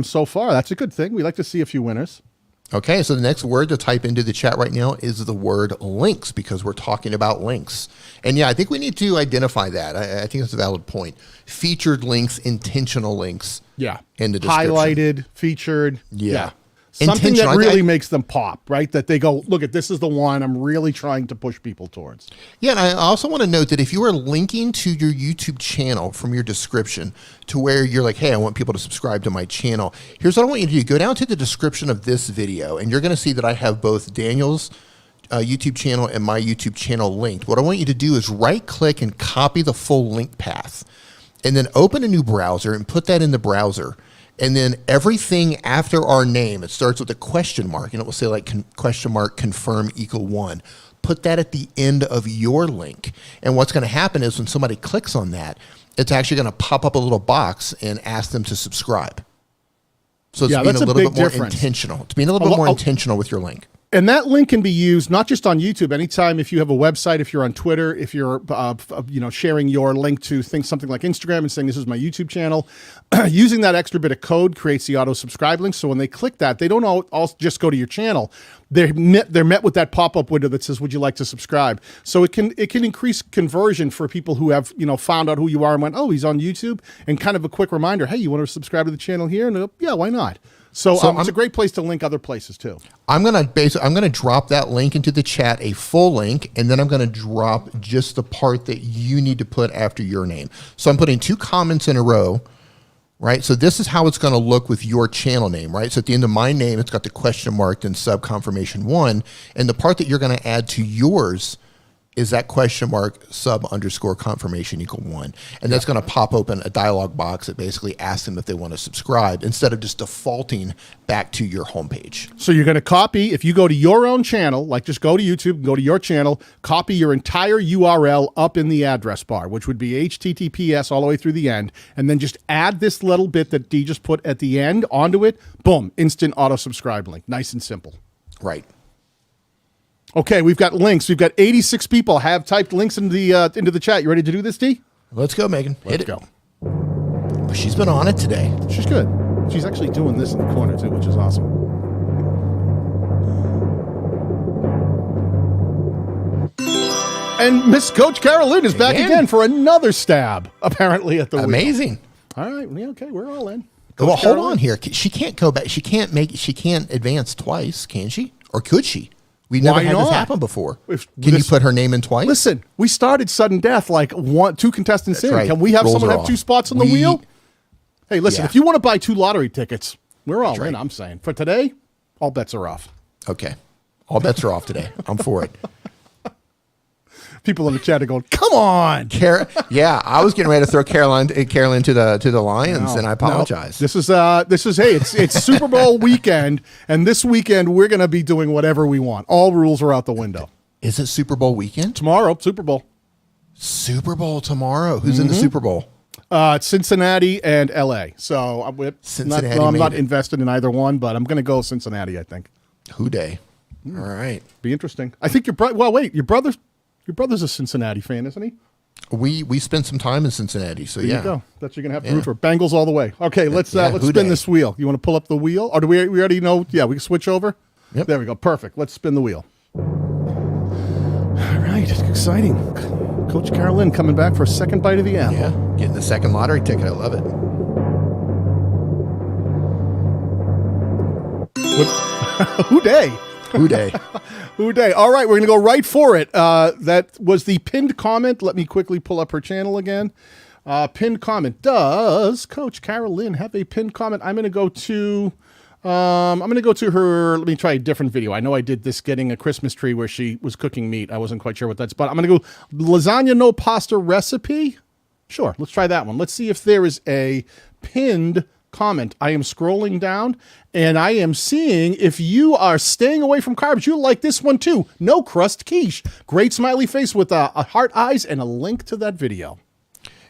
so far. That's a good thing. We like to see a few winners. Okay, so the next word to type into the chat right now is the word links, because we're talking about links. And yeah, I think we need to identify that. I think that's a valid point. Featured links, intentional links. Yeah. In the description. Highlighted, featured. Yeah. Something that really makes them pop, right? That they go, look, this is the one I'm really trying to push people towards. Yeah, and I also want to note that if you are linking to your YouTube channel from your description to where you're like, hey, I want people to subscribe to my channel, here's what I want you to do. Go down to the description of this video, and you're going to see that I have both Daniel's YouTube channel and my YouTube channel linked. What I want you to do is right-click and copy the full link path, and then open a new browser and put that in the browser. And then everything after our name, it starts with a question mark, and it will say like question mark confirm equal 1. Put that at the end of your link. And what's going to happen is when somebody clicks on that, it's actually going to pop up a little box and ask them to subscribe. So it's being a little bit more intentional. It's being a little bit more intentional with your link. And that link can be used not just on YouTube. Anytime, if you have a website, if you're on Twitter, if you're sharing your link to something like Instagram and saying this is my YouTube channel, using that extra bit of code creates the auto subscribe link. So when they click that, they don't all just go to your channel. They're met with that pop-up window that says, "Would you like to subscribe?" So it can increase conversion for people who have found out who you are and went, "Oh, he's on YouTube," and kind of a quick reminder, "Hey, you want to subscribe to the channel here?" And yeah, why not? So it's a great place to link other places too. I'm gonna drop that link into the chat, a full link, and then I'm gonna drop just the part that you need to put after your name. So I'm putting 2 comments in a row, right? So this is how it's gonna look with your channel name, right? So at the end of my name, it's got the question mark and sub confirmation 1, and the part that you're gonna add to yours is that question mark sub underscore confirmation equal 1. And that's going to pop open a dialog box that basically asks them if they want to subscribe instead of just defaulting back to your homepage. So you're going to copy, if you go to your own channel, like just go to YouTube, go to your channel, copy your entire URL up in the address bar, which would be HTTPS all the way through the end, and then just add this little bit that Dee just put at the end onto it. Boom, instant auto subscribe link. Nice and simple. Right. Okay, we've got links. We've got 86 people have typed links into the chat. You ready to do this, Dee? Let's go, Megan. Let's go. She's been on it today. She's good. She's actually doing this in the corner too, which is awesome. And Miss Coach Carolyn is back again for another stab, apparently at the wheel. Amazing. All right. Yeah, okay, we're all in. Well, hold on here. She can't go back. She can't advance twice, can she? Or could she? We've never had this happen before. Can you put her name in twice? Listen, we started sudden death like 2 contestants in. Right. Can we have Rolls someone have off. 2 spots on the wheel? Hey, listen, if you want to buy 2 lottery tickets, we're all in, I'm saying. For today, all bets are off. Okay. All bets are off today. I'm for it. People in the chat are going, "Come on!" Yeah, I was getting ready to throw Carolyn to the Lions, and I apologize. No. This is hey, it's Super Bowl weekend, and this weekend we're going to be doing whatever we want. All rules are out the window. Is it Super Bowl weekend tomorrow? Super Bowl. Super Bowl tomorrow. Who's in the Super Bowl? Cincinnati and LA. So I'm not invested in either one, but I'm going to go Cincinnati. I think. Who day? All right. Be interesting. I think your brother. Well, wait, your brother's a Cincinnati fan, isn't he? We spent some time in Cincinnati, so there you go. That's what you're gonna have to root for. Bengals all the way. Okay, let's spin this wheel. You want to pull up the wheel, or do we already know? Yeah, we can switch over. Yep. There we go. Perfect. Let's spin the wheel. All right, it's exciting. Coach Carolyn coming back for a second bite of the apple. Yeah, getting the second lottery ticket. I love it. Who day? Who day? Who day? All right, we're going to go right for it. That was the pinned comment. Let me quickly pull up her channel again. Pinned comment. Does Coach Carolyn have a pinned comment? I'm going to go to her. Let me try a different video. I know I did this getting a Christmas tree where she was cooking meat. I wasn't quite sure what that's, but I'm going to go lasagna no pasta recipe. Sure, let's try that one. Let's see if there is a pinned comment. I am scrolling down and I am seeing if you are staying away from carbs, you'll like this one too. No crust quiche. Great smiley face with a heart eyes and a link to that video.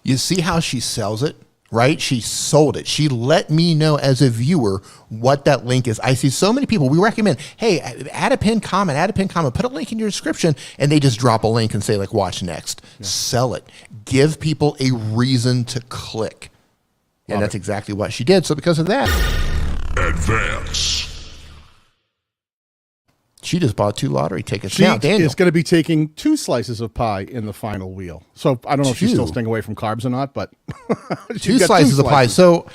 You see how she sells it, right? She sold it. She let me know as a viewer what that link is. I see so many people. We recommend, hey, add a pinned comment, put a link in your description, and they just drop a link and say like, watch next. Yeah. Sell it. Give people a reason to click. And that's exactly what she did. So because of that, advance. She just bought 2 lottery tickets. She now, Daniel is going to be taking 2 slices of pie in the final wheel. So I don't know if she's still staying away from carbs or not, but 2 slices of pie. So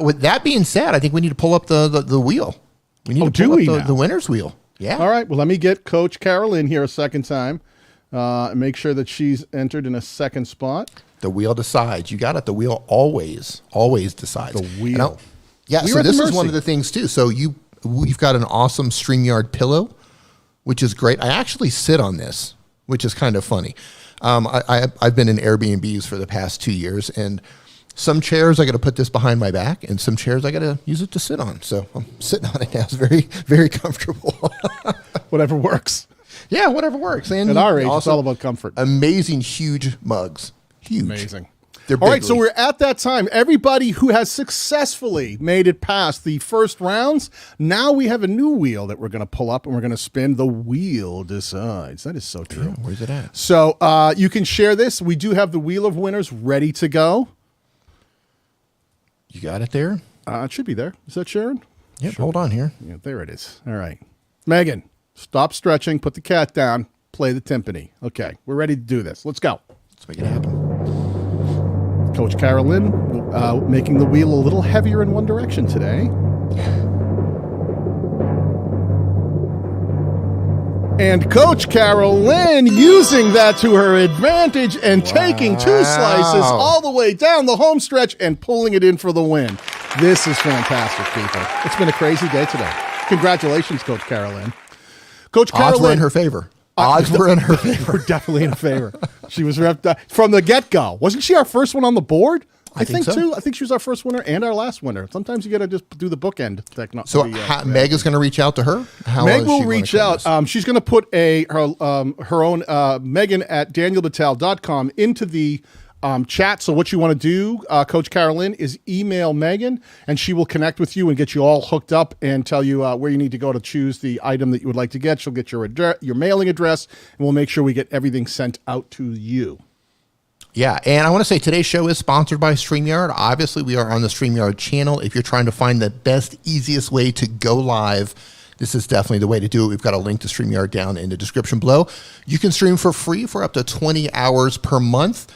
with that being said, I think we need to pull up the wheel. We need to pull up the winner's wheel. Yeah. All right. Well, let me get Coach Carol in here a second time and make sure that she's entered in a second spot. The wheel decides. You got it. The wheel always decides. The wheel. Yeah. So this is one of the things too. So we've got an awesome Streamyard pillow, which is great. I actually sit on this, which is kind of funny. I've been in Airbnbs for the past 2 years, and some chairs I got to put this behind my back, and some chairs I got to use it to sit on. So I'm sitting on it now. It's very, very comfortable. Whatever works. Yeah, whatever works. And at our age, it's all about comfort. Amazing, huge mugs. Huge. Amazing. They're All right, so bigly. we're at that time. Everybody who has successfully made it past the first rounds, now we have a new wheel that we're going to pull up and we're going to spin. The wheel decides. That is so true. Yeah, where's it at? So you can share this. We do have the wheel of winners ready to go. You got it there? It should be there. Is that Sharon? Yep, hold on here. Yeah, there it is. All right. Megan, stop stretching. Put the cat down. Play the timpani. Okay, we're ready to do this. Let's go. Let's make it happen. Coach Carolyn making the wheel a little heavier in one direction today. And Coach Carolyn using that to her advantage and taking 2 slices all the way down the home stretch and pulling it in for the win. This is fantastic, people. It's been a crazy day today. Congratulations, Coach Carolyn. Coach Odds were in Carolyn. her favor. Odds were in her favor. We're definitely in favor. She was from the get-go. Wasn't she our first one on the board? I think so. too. I think she was our first winner and our last winner. Sometimes you got to just do the bookend technology. So Meg is going to reach out to her? How Meg is will she gonna reach claim out. this? She's going to put her own Megan at danielbatal.com into the chat. So what you want to do, Coach Carolyn, is email Megan, and she will connect with you and get you all hooked up and tell you where you need to go to choose the item that you would like to get. She'll get your mailing address, and we'll make sure we get everything sent out to you. Yeah, and I want to say today's show is sponsored by StreamYard. Obviously, we are on the StreamYard channel. If you're trying to find the best, easiest way to go live, this is definitely the way to do it. We've got a link to StreamYard down in the description below. You can stream for free for up to 20 hours per month.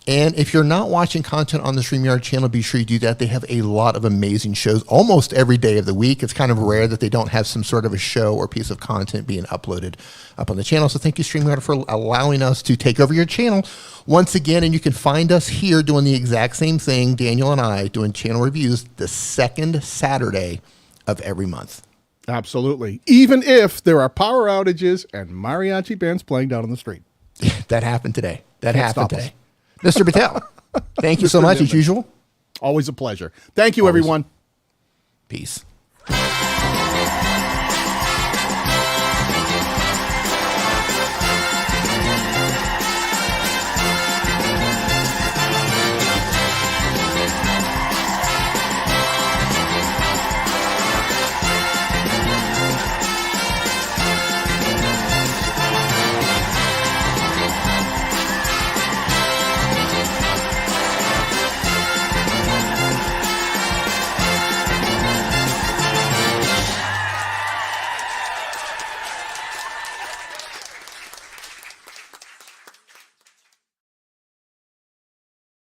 And if you're not watching content on the StreamYard channel, be sure you do that. They have a lot of amazing shows almost every day of the week. It's kind of rare that they don't have some sort of a show or piece of content being uploaded up on the channel. So thank you, StreamYard, for allowing us to take over your channel once again. And you can find us here doing the exact same thing, Daniel and I, doing channel reviews the second Saturday of every month. Absolutely. Even if there are power outages and mariachi bands playing down on the street. That happened today. That Can't happened stop us. today. Mr. Batal, thank you so much as usual. Always a pleasure. Thank you, everyone. Peace.